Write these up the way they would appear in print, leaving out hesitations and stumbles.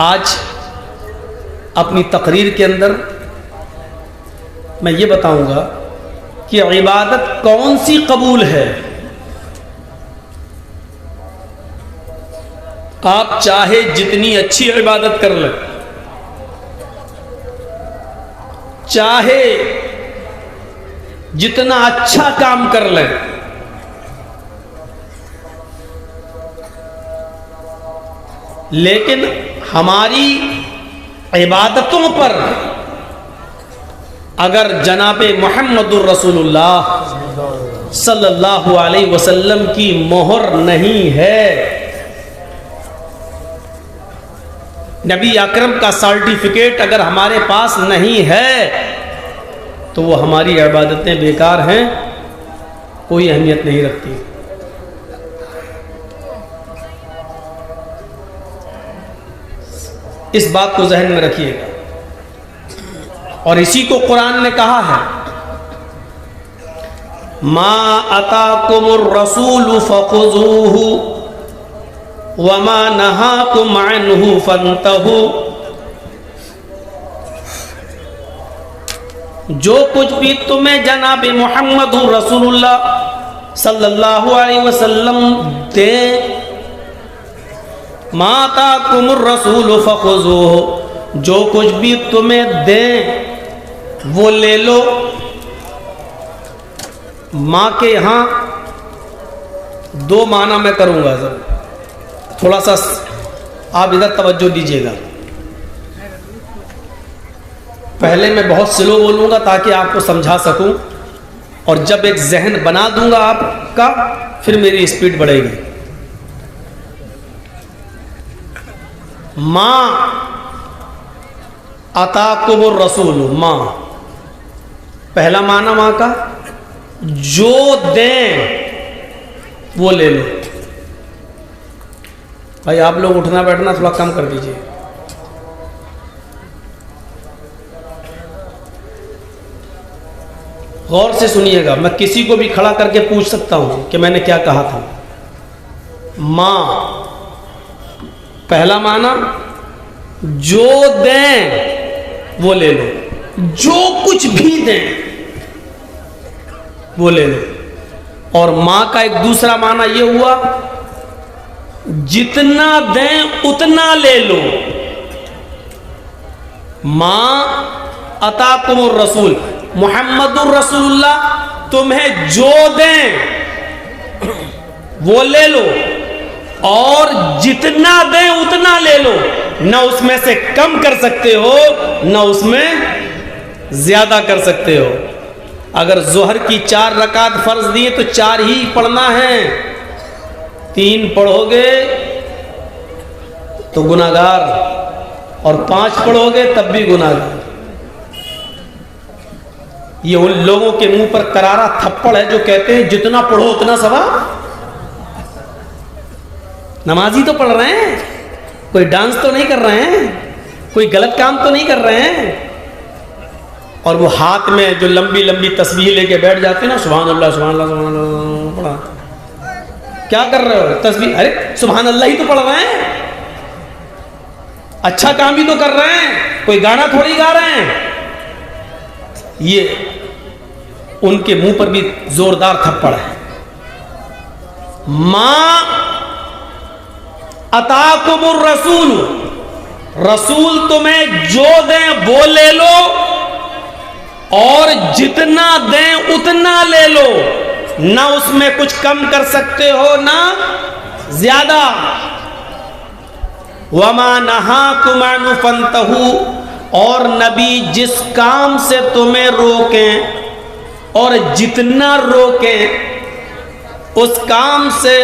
آج اپنی تقریر کے اندر میں یہ بتاؤں گا کہ عبادت کون سی قبول ہے. آپ چاہے جتنی اچھی عبادت کر لیں، چاہے جتنا اچھا کام کر لیں، لیکن ہماری عبادتوں پر اگر جناب محمد الرسول اللہ صلی اللہ علیہ وسلم کی مہر نہیں ہے، نبی اکرم کا سرٹیفکیٹ اگر ہمارے پاس نہیں ہے، تو وہ ہماری عبادتیں بیکار ہیں، کوئی اہمیت نہیں رکھتی. اس بات کو ذہن میں رکھیے گا. اور اسی کو قرآن نے کہا ہے، ما اتاکم الرسول فخذوہ وما نہاکم عنہ فانتہوا. جو کچھ بھی تمہیں جناب محمد رسول اللہ صلی اللہ علیہ وسلم دیں، ما اتاکم الرسول فخذوہ، جو کچھ بھی تمہیں دیں وہ لے لو. ماں کے یہاں دو معنی میں کروں گا، تھوڑا سا آپ ادھر توجہ دیجیے گا. پہلے میں بہت سلو بولوں گا تاکہ آپ کو سمجھا سکوں، اور جب ایک ذہن بنا دوں گا آپ کا، پھر میری اسپیڈ بڑھے گی. ماں اتاکم الرسول، ماں پہلا معنی ماں کا، جو دیں وہ لے لو. بھائی آپ لوگ اٹھنا بیٹھنا تھوڑا کم کر دیجیے. غور سے سنیے گا، میں کسی کو بھی کھڑا کر کے پوچھ سکتا ہوں کہ میں نے کیا کہا تھا. ماں پہلا معنی، جو دیں وہ لے لو، جو کچھ بھی دیں وہ لے لو. اور ماں کا ایک دوسرا معنی یہ ہوا، جتنا دیں اتنا لے لو. ماں اتاکم الرسول، محمد الرسول اللہ تمہیں جو دیں وہ لے لو، اور جتنا دیں اتنا لے لو. نہ اس میں سے کم کر سکتے ہو، نہ اس میں زیادہ کر سکتے ہو. اگر ظہر کی 4 رکعت فرض دیے تو 4 ہی پڑھنا ہے. 3 پڑھو گے تو گناہگار، اور 5 پڑھو گے تب بھی گناہگار. یہ ان لوگوں کے منہ پر کرارا تھپڑ ہے جو کہتے ہیں جتنا پڑھو اتنا ثواب. نمازی تو پڑھ رہے ہیں، کوئی ڈانس تو نہیں کر رہے ہیں، کوئی غلط کام تو نہیں کر رہے ہیں. اور وہ ہاتھ میں جو لمبی لمبی تسبیح لے کے بیٹھ جاتے ہیں نا، سبحان اللہ سبحان اللہ سبحان اللہ پڑھا. کیا کر رہے ہو؟ تسبیح. ارے سبحان اللہ ہی تو پڑھ رہے ہیں، اچھا کام بھی تو کر رہے ہیں، کوئی گانا تھوڑی گا رہے ہیں. یہ ان کے منہ پر بھی زوردار تھپڑ ہے. ماں اتاکم الرسول، رسول تمہیں جو دیں وہ لے لو، اور جتنا دیں اتنا لے لو. نہ اس میں کچھ کم کر سکتے ہو نہ زیادہ. وما نہاکم عنہ فانتہوا، اور نبی جس کام سے تمہیں روکیں اور جتنا روکیں اس کام سے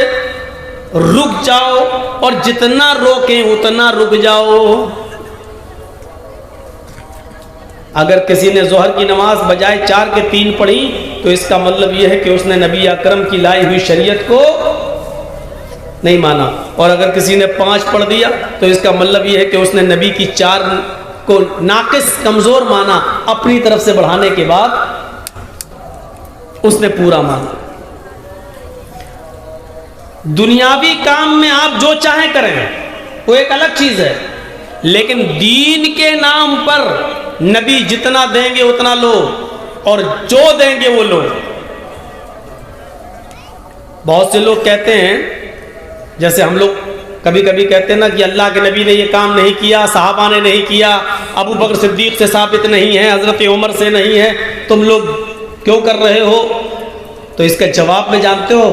رک جاؤ، اور جتنا روکیں اتنا رک جاؤ. اگر کسی نے ظہر کی نماز بجائے 4 کے 3 پڑھی تو اس کا مطلب یہ ہے کہ اس نے نبی اکرم کی لائی ہوئی شریعت کو نہیں مانا. اور اگر کسی نے 5 پڑھ دیا تو اس کا مطلب یہ ہے کہ اس نے نبی کی 4 کو ناقص کمزور مانا، اپنی طرف سے بڑھانے کے بعد اس نے پورا مانا. دنیاوی کام میں آپ جو چاہیں کریں وہ ایک الگ چیز ہے، لیکن دین کے نام پر نبی جتنا دیں گے اتنا لو اور جو دیں گے وہ لو. بہت سے لوگ کہتے ہیں، جیسے ہم لوگ کبھی کبھی کہتے ہیں نا کہ اللہ کے نبی نے یہ کام نہیں کیا، صحابہ نے نہیں کیا، ابو بکر صدیق سے ثابت نہیں ہے، حضرت عمر سے نہیں ہے، تم لوگ کیوں کر رہے ہو؟ تو اس کا جواب میں جانتے ہو،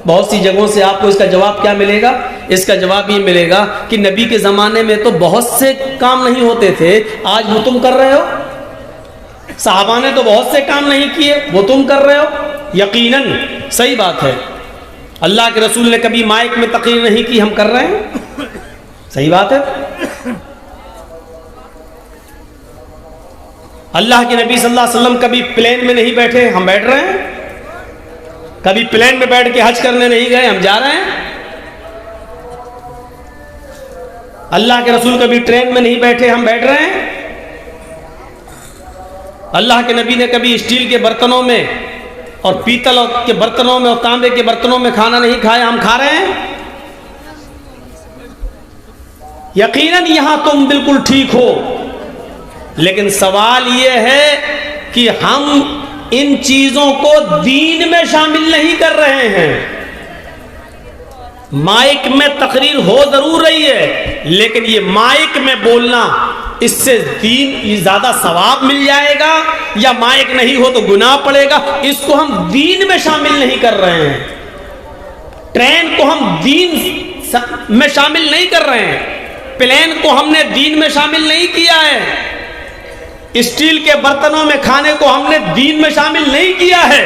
بہت سی جگہوں سے آپ کو اس کا جواب کیا ملے گا؟ اس کا جواب یہ ملے گا کہ نبی کے زمانے میں تو بہت سے کام نہیں ہوتے تھے، آج وہ تم کر رہے ہو. صحابہ نے تو بہت سے کام نہیں کیے، وہ تم کر رہے ہو. یقیناً صحیح بات ہے، اللہ کے رسول نے کبھی مائک میں تقریر نہیں کی، ہم کر رہے ہیں، صحیح بات ہے. اللہ کے نبی صلی اللہ علیہ وسلم کبھی پلین میں نہیں بیٹھے، ہم بیٹھ رہے ہیں. کبھی پلین میں بیٹھ کے حج کرنے نہیں گئے، ہم جا رہے ہیں. اللہ کے رسول کبھی ٹرین میں نہیں بیٹھے، ہم بیٹھ رہے ہیں. اللہ کے نبی نے کبھی اسٹیل کے برتنوں میں اور پیتل کے برتنوں میں اور تانبے کے برتنوں میں کھانا نہیں کھایا، ہم کھا رہے ہیں. یقیناً یہاں تم بالکل ٹھیک ہو، لیکن سوال یہ ہے کہ ہم ان چیزوں کو دین میں شامل نہیں کر رہے ہیں. مائک میں تقریر ہو ضرور رہی ہے، لیکن یہ مائک میں بولنا، اس سے دین زیادہ ثواب مل جائے گا یا مائک نہیں ہو تو گناہ پڑے گا، اس کو ہم دین میں شامل نہیں کر رہے ہیں. ٹرین کو ہم دین میں شامل نہیں کر رہے ہیں، پلین کو ہم نے دین میں شامل نہیں کیا ہے، اسٹیل کے برتنوں میں کھانے کو ہم نے دین میں شامل نہیں کیا ہے.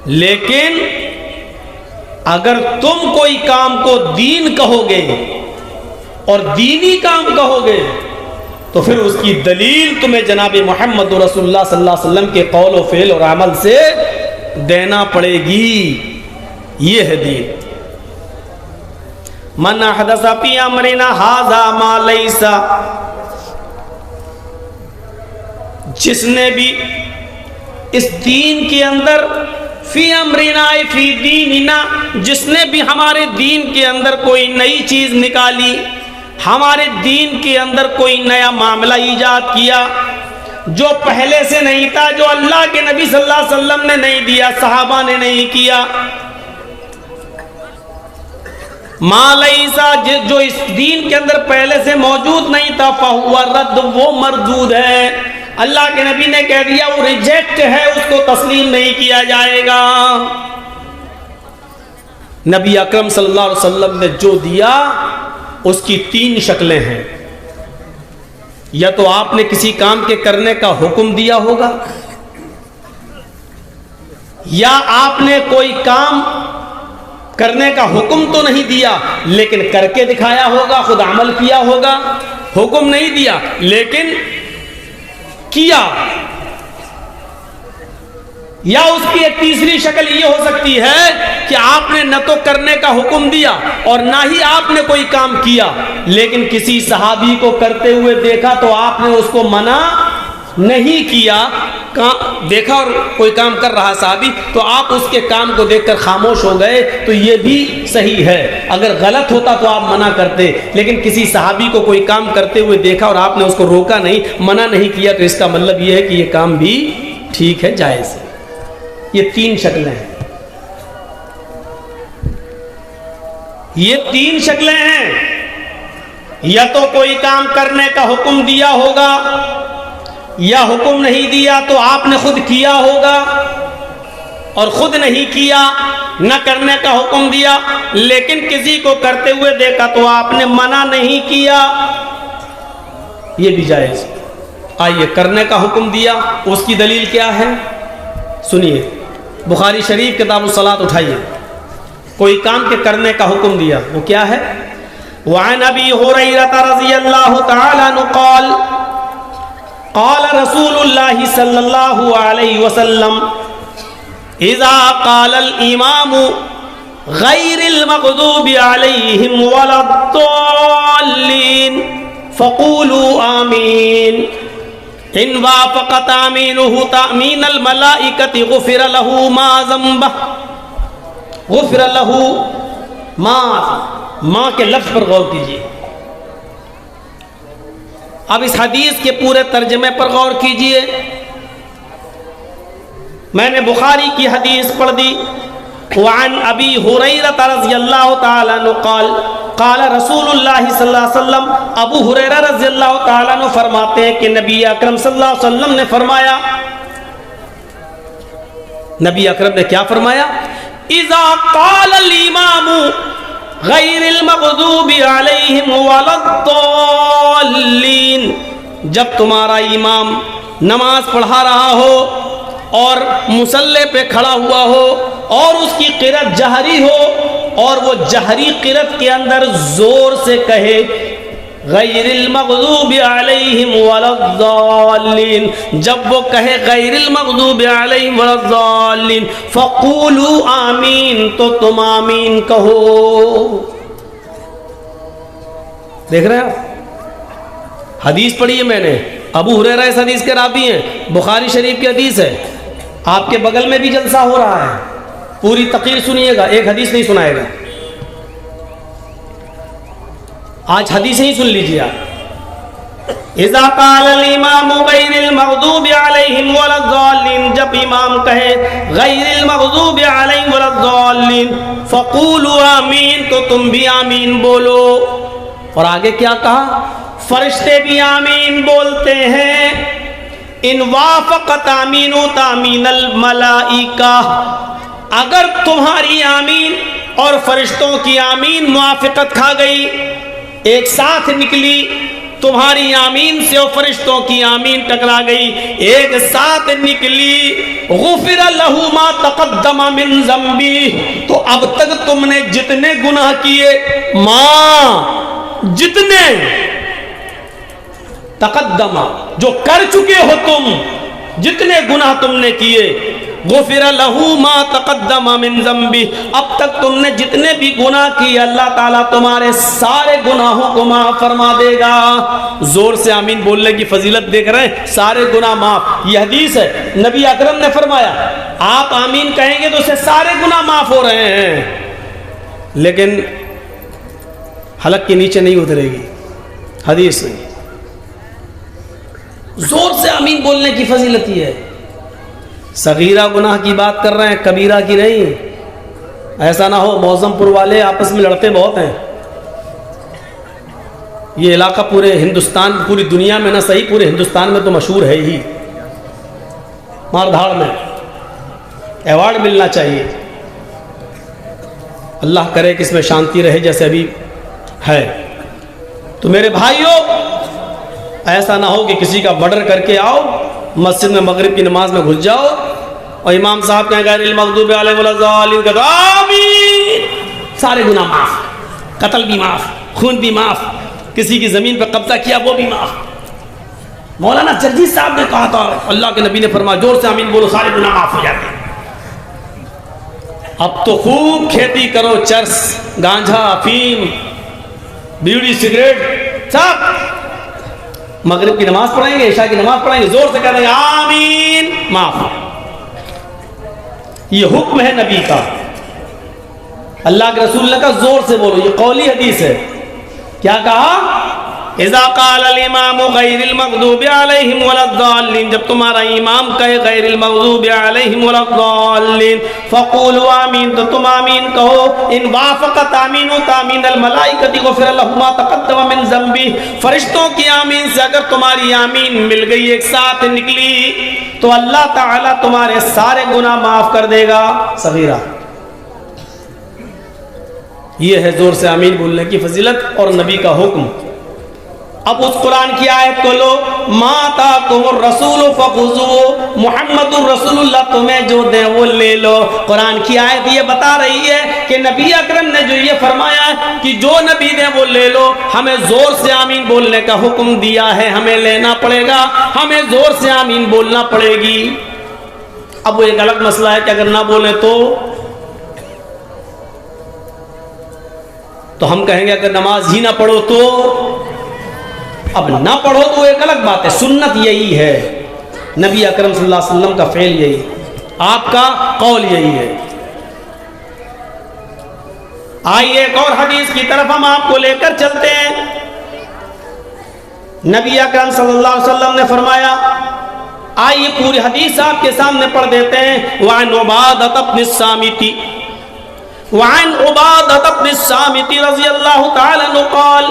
لیکن اگر تم کوئی کام کو دین کہو گے اور دینی کام کہو گے تو پھر اس کی دلیل تمہیں جناب محمد رسول اللہ صلی اللہ علیہ وسلم کے قول و فعل اور عمل سے دینا پڑے گی. یہ ہے دین. من احدث فی امرنا ھذا ما لیس، جس نے بھی اس دین کے اندر، فی امرنا فی دیننا، جس نے بھی ہمارے دین کے اندر کوئی نئی چیز نکالی، ہمارے دین کے اندر کوئی نیا معاملہ ایجاد کیا جو پہلے سے نہیں تھا، جو اللہ کے نبی صلی اللہ علیہ وسلم نے نہیں دیا، صحابہ نے نہیں کیا، ما لیسا، جو اس دین کے اندر پہلے سے موجود نہیں تھا، فہو رد، وہ مردود ہے. اللہ کے نبی نے کہہ دیا وہ ریجیکٹ ہے، اس کو تسلیم نہیں کیا جائے گا. نبی اکرم صلی اللہ علیہ وسلم نے جو دیا اس کی 3 شکلیں ہیں. یا تو آپ نے کسی کام کے کرنے کا حکم دیا ہوگا، یا آپ نے کوئی کام کرنے کا حکم تو نہیں دیا لیکن کر کے دکھایا ہوگا، خود عمل کیا ہوگا. حکم نہیں دیا لیکن کیا. یا اس کی ایک تیسری شکل یہ ہو سکتی ہے کہ آپ نے نہ تو کرنے کا حکم دیا اور نہ ہی آپ نے کوئی کام کیا، لیکن کسی صحابی کو کرتے ہوئے دیکھا تو آپ نے اس کو منع نہیں کیا. دیکھا اور کوئی کام کر رہا صحابی تو آپ اس کے کام کو دیکھ کر خاموش ہو گئے، تو یہ بھی صحیح ہے. اگر غلط ہوتا تو آپ منع کرتے، لیکن کسی صحابی کو کوئی کام کرتے ہوئے دیکھا اور آپ نے اس کو روکا نہیں، منع نہیں کیا، تو اس کا مطلب یہ ہے کہ یہ کام بھی ٹھیک ہے، جائز ہے. یہ 3 شکلیں ہیں. یہ 3 شکلیں ہیں. یا تو کوئی کام کرنے کا حکم دیا ہوگا، یا حکم نہیں دیا تو آپ نے خود کیا ہوگا، اور خود نہیں کیا، نہ کرنے کا حکم دیا لیکن کسی کو کرتے ہوئے دیکھا تو آپ نے منع نہیں کیا، یہ بھی جائز. آئیے، کرنے کا حکم دیا، اس کی دلیل کیا ہے؟ سنیے، بخاری شریف کتاب الصلاۃ اٹھائیے. کوئی کام کے کرنے کا حکم دیا، وہ کیا ہے؟ وعن ابی ہریرہ رضی اللہ تعالی عنہ قال قال رسول اللہ صلی اللہ علیہ وسلم اذا قال الامام غیر المغضوب علیہم ولا الضالین فقولوا آمین ان وافق تامینہ تامین الملائکۃ غفر لہ ما ذنبہ. غفر لہ ما کے لفظ پر غور کیجیے. اب اس حدیث کے پورے ترجمے پر غور کیجئے. میں نے بخاری کی حدیث پڑھ دی. وعن ابی ہریرہ رضی اللہ تعالیٰ عنہ قال قال رسول اللہ صلی اللہ علیہ وسلم. ابو ہریرہ رضی اللہ تعالیٰ عنہ فرماتے ہیں کہ نبی اکرم صلی اللہ علیہ وسلم نے فرمایا. نبی اکرم نے کیا فرمایا؟ اذا قال الامام غیر المغضوب علیہم ولا الضالین، جب تمہارا امام نماز پڑھا رہا ہو اور مصلی پہ کھڑا ہوا ہو اور اس کی قرأت جہری ہو اور وہ جہری قرأت کے اندر زور سے کہے غیر المغضوب علیہم ولا الضالین، جب وہ کہے غیر المغضوب علیہم ولا الضالین فقولوا آمین، تو تم آمین کہو. دیکھ رہے ہیں آپ، حدیث پڑھی ہے میں نے. ابو ہریرہ اس حدیث کے راوی ہیں، بخاری شریف کی حدیث ہے. آپ کے بغل میں بھی جلسہ ہو رہا ہے، پوری تقریر سنیے گا، ایک حدیث نہیں سنائے گا. آج حدیث ہی سن لیجیے آپ. اذا قال الامام غیر المغضوب علیہم ولا الضالین، جب امام کہے غیر المغضوب علیہم ولا الضالین فقولوا آمین، تو تم بھی آمین بولو. اور آگے کیا کہا؟ فرشتے بھی آمین بولتے ہیں. ان وافقت آمین تامین الملائکہ، اگر تمہاری آمین اور فرشتوں کی آمین موافقت کھا گئی، ایک ساتھ نکلی، تمہاری آمین سے اور فرشتوں کی آمین ٹکرا گئی، ایک ساتھ نکلی، غفر لہ ما تقدم من ذنبہ، تو اب تک تم نے جتنے گناہ کیے، جتنے تقدم جو کر چکے ہو تم، جتنے گناہ تم نے کیے، غفر لہ ما تقدم من ذنبہ، اب تک تم نے جتنے بھی گناہ کیے اللہ تعالیٰ تمہارے سارے گناہوں کو معاف فرما دے گا. زور سے آمین بولنے کی فضیلت دیکھ رہے ہیں، سارے گناہ معاف. یہ حدیث ہے، نبی اکرم نے فرمایا آپ آمین کہیں گے تو اس سے سارے گناہ معاف ہو رہے ہیں، لیکن حلق کے نیچے نہیں اترے گی. حدیث نہیں. زور سے آمین بولنے کی فضیلت یہ ہے. صغیرہ گناہ کی بات کر رہے ہیں، کبیرہ کی نہیں. ایسا نہ ہو معظم پور والے آپس میں لڑتے بہت ہیں. یہ علاقہ پورے ہندوستان، پوری دنیا میں نہ صحیح پورے ہندوستان میں تو مشہور ہے ہی، مار دھاڑ میں ایوارڈ ملنا چاہیے. اللہ کرے کہ اس میں شانتی رہے جیسے ابھی ہے. تو میرے بھائیوں، ایسا نہ ہو کہ کسی کا مرڈر کر کے آؤ مسجد میں مغرب کی نماز میں گھس جاؤ اور امام صاحب کہیں غیر المغضوب علیہم ولا الضالین، کہتے آمین، سارے گناہ معاف، قتل بھی معاف، خون بھی معاف، کسی کی زمین پہ قبضہ کیا وہ بھی معاف. مولانا جرجیت صاحب نے کہا تھا، اللہ کے نبی نے فرمایا زور سے آمین بولو سارے گناہ معاف ہو جاتے ہیں. اب تو خوب کھیتی کرو، چرس، گانجا، افیم، بیڑی، سگریٹ، سب مغرب کی نماز پڑھیں گے، عشاء کی نماز پڑھیں گے، زور سے کہہ دیں گے آمین، معاف. یہ حکم ہے نبی کا. اللہ کے رسول نے کہا زور سے بولو، یہ قولی حدیث ہے. کیا کہا؟ اذا قال الامام غیر المغضوب علیہم ولا الضالین، جب تمہارا امام کہے غیر المغضوب علیہم ولا الضالین فقولوا آمین، تو تم آمین کہو. ان وافقت آمین تامین الملائکۃ غفر لہ ما تقدم من ذنبہ، فرشتوں کی آمین سے اگر تمہاری آمین مل گئی، ایک ساتھ نکلی، تو اللہ تعالیٰ تمہارے سارے گناہ معاف کر دے گا. صغیرہ یہ ہے زور سے آمین بولنے کی فضیلت اور نبی کا حکم. اب اس قرآن کی آیت کو لو، ما آتاکم الرسول فخذوہ، محمد الرسول اللہ تمہیں جو دیں وہ لے لو. قرآن کی آیت یہ بتا رہی ہے کہ نبی اکرم نے جو یہ فرمایا ہے کہ جو نبی دیں وہ لے لو، ہمیں زور سے آمین بولنے کا حکم دیا ہے، ہمیں لینا پڑے گا، ہمیں زور سے آمین بولنا پڑے گی. اب وہ ایک الگ مسئلہ ہے کہ اگر نہ بولیں تو ہم کہیں گے اگر نماز ہی نہ پڑھو تو، اب نہ پڑھو تو ایک الگ بات ہے. سنت یہی ہے، نبی اکرم صلی اللہ علیہ وسلم کا فعل یہی، آپ کا قول یہی ہے. آئیے ایک اور حدیث کی طرف ہم آپ کو لے کر چلتے ہیں. نبی اکرم صلی اللہ علیہ وسلم نے فرمایا، آئیے پوری حدیث آپ کے سامنے پڑھ دیتے ہیں۔ وعن عبادۃ بن الصامت بن الصامت رضی اللہ تعالی عنہ قال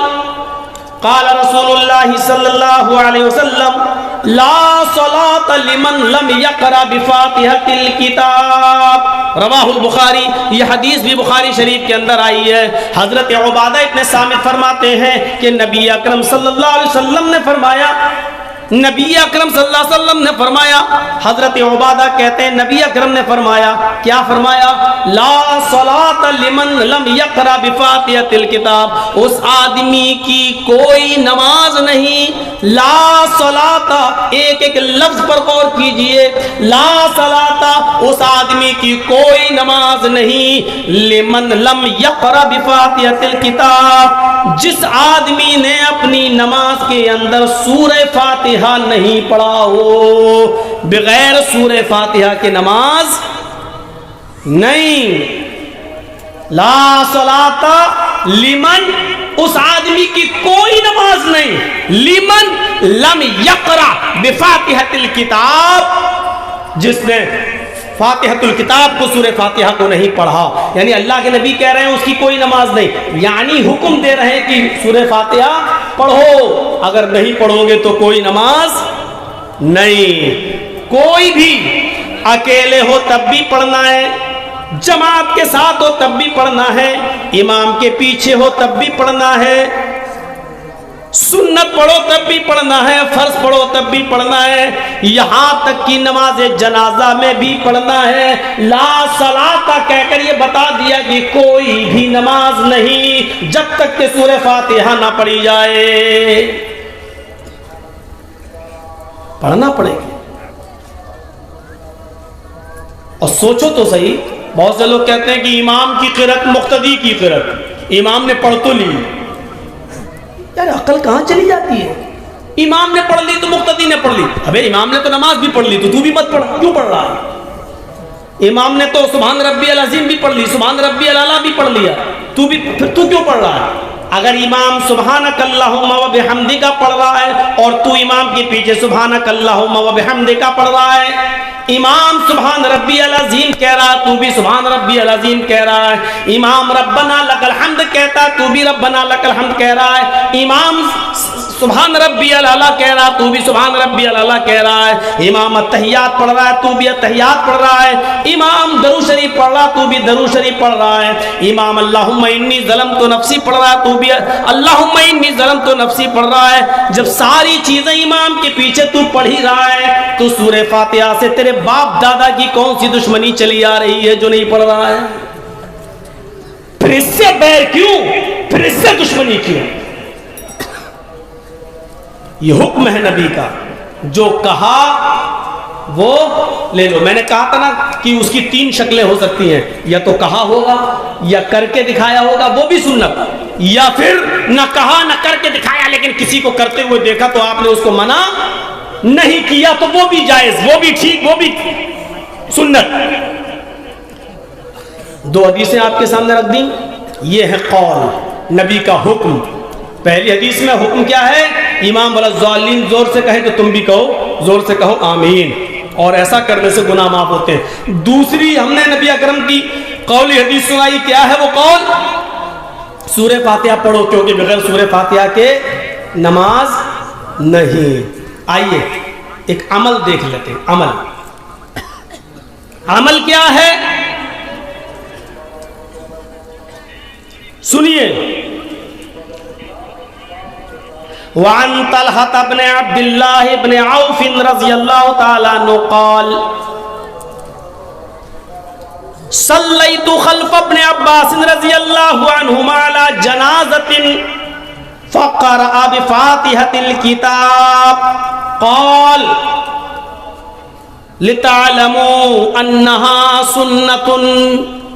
قال رسول اللہ صلی اللہ علیہ وسلم لا صلاۃ لمن لم یقرأ بفاتحۃ الکتاب، رواہ البخاری۔ یہ حدیث بھی بخاری شریف کے اندر آئی ہے۔ حضرت عبادہ ابن صامت فرماتے ہیں کہ نبی اکرم صلی اللہ علیہ وسلم نے فرمایا، نبی اکرم صلی اللہ علیہ وسلم نے فرمایا، حضرت عبادہ کہتے ہیں نبی اکرم نے فرمایا، کیا فرمایا؟ لا صلاۃ لمن لم یقرأ بفاتحۃ الکتاب، اس آدمی کی کوئی نماز نہیں۔ لا صلاۃ، ایک ایک لفظ پر غور کیجئے، لا صلاۃ، اس آدمی کی کوئی نماز نہیں، لمن لم یقرأ بفاتحۃ الکتاب، جس آدمی نے اپنی نماز کے اندر سورہ فاتحہ نہیں پڑھا ہو۔ بغیر سورہ فاتحہ کی نماز نہیں۔ لا صلاۃ لمن، اس آدمی کی کوئی نماز نہیں، لمن لم یقرأ بفاتحۃ الکتاب، جس نے فاتحۃ الکتاب کو، سورہ فاتحہ کو نہیں پڑھا۔ یعنی اللہ کے نبی کہہ رہے ہیں اس کی کوئی نماز نہیں، یعنی حکم دے رہے ہیں کہ سورہ فاتحہ پڑھو، اگر نہیں پڑھو گے تو کوئی نماز نہیں۔ کوئی بھی، اکیلے ہو تب بھی پڑھنا ہے، جماعت کے ساتھ ہو تب بھی پڑھنا ہے، امام کے پیچھے ہو تب بھی پڑھنا ہے، سنت پڑھو تب بھی پڑھنا ہے، فرض پڑھو تب بھی پڑھنا ہے، یہاں تک کہ نماز جنازہ میں بھی پڑھنا ہے۔ لا صلاۃ کہہ کر یہ بتا دیا کہ کوئی بھی نماز نہیں جب تک کہ سورہ فاتحہ نہ پڑھی جائے۔ پڑھنا پڑے گی۔ اور سوچو تو صحیح، بہت سے لوگ کہتے ہیں کہ امام کی قرأت مقتدی کی قرأت، امام نے پڑھ تو لی، یار عقل کہاں چلی جاتی ہے؟ امام نے پڑھ لی تو مقتدی نے پڑھ لی، ابے امام نے تو نماز بھی پڑھ لی تو بھی مت پڑھ، کیوں پڑھ رہا ہے؟ امام نے تو سبحان ربی العظیم بھی پڑھ لی، سبحان ربی الاعلیٰ بھی پڑھ لیا، پھر تو کیوں پڑھ رہا ہے؟ اگر امام سبحانک اللہم و بحمدک پڑھ رہا ہے اور تو امام کے پیچھے سبحانک اللہم و بحمدک پڑھ رہا ہے، امام سبحان ربی العظیم کہہ رہا ہے تو بھی سبحان ربی العظیم کہہ رہا ہے، امام ربنا لک الحمد کہتا ہے تو بھی ربنا لک الحمد کہہ رہا ہے، امام سبحان ربی الاعلیٰ کہہ رہا ہے تو بھی سبحان ربی الاعلیٰ کہہ رہا ہے، امام التحیات پڑھ رہا ہے تو بھی التحیات پڑھ رہا ہے، امام درود شریف پڑھ رہا ہے تو بھی درود شریف پڑھ رہا ہے، امام اللہم انی ظلمت نفسی پڑھ رہا ہے تو بھی اللہم انی ظلمت نفسی پڑھ رہا ہے۔ جب ساری چیزیں امام کے پیچھے تو پڑھ ہی رہا ہے تو سورہ فاتحہ سے تیرے باپ دادا کی کون سی دشمنی چلی آ رہی ہے جو نہیں پڑھ رہا ہے؟ پھر اس سے بیر کیوں؟ پھر اس سے دشمنی کیوں؟ یہ حکم ہے نبی کا، جو کہا وہ لے لو۔ میں نے کہا تھا نا کہ اس کی تین شکلیں ہو سکتی ہیں، یا تو کہا ہوگا، یا کر کے دکھایا ہوگا وہ بھی سنت، یا پھر نہ کہا نہ کر کے دکھایا لیکن کسی کو کرتے ہوئے دیکھا تو آپ نے اس کو منع نہیں کیا تو وہ بھی جائز، وہ بھی ٹھیک، وہ بھی سنت۔ دو حدیثیں آپ کے سامنے رکھ دیں، یہ ہے قول نبی کا حکم۔ پہلی حدیث میں حکم کیا ہے؟ امام ولا الضالین زور سے کہے تو تم بھی کہو، زور سے کہو آمین، اور ایسا کرنے سے گناہ معاف ہوتے ہیں۔ دوسری ہم نے نبی اکرم کی قولی حدیث سنائی، کیا ہے وہ قول؟ سورہ فاتحہ پڑھو، کیونکہ بغیر سورہ فاتحہ کے نماز نہیں۔ آئیے ایک عمل دیکھ لیتے ہیں۔ عمل کیا ہے؟ سنیے، وعن طلحة بن عبد الله بن عوف رضی اللہ تعالی عنہ قال صلیت خلف ابن عباس رضی اللہ عنہما على جنازة فقرأ بفاتحة الكتاب قال لتعلموا انها سنة،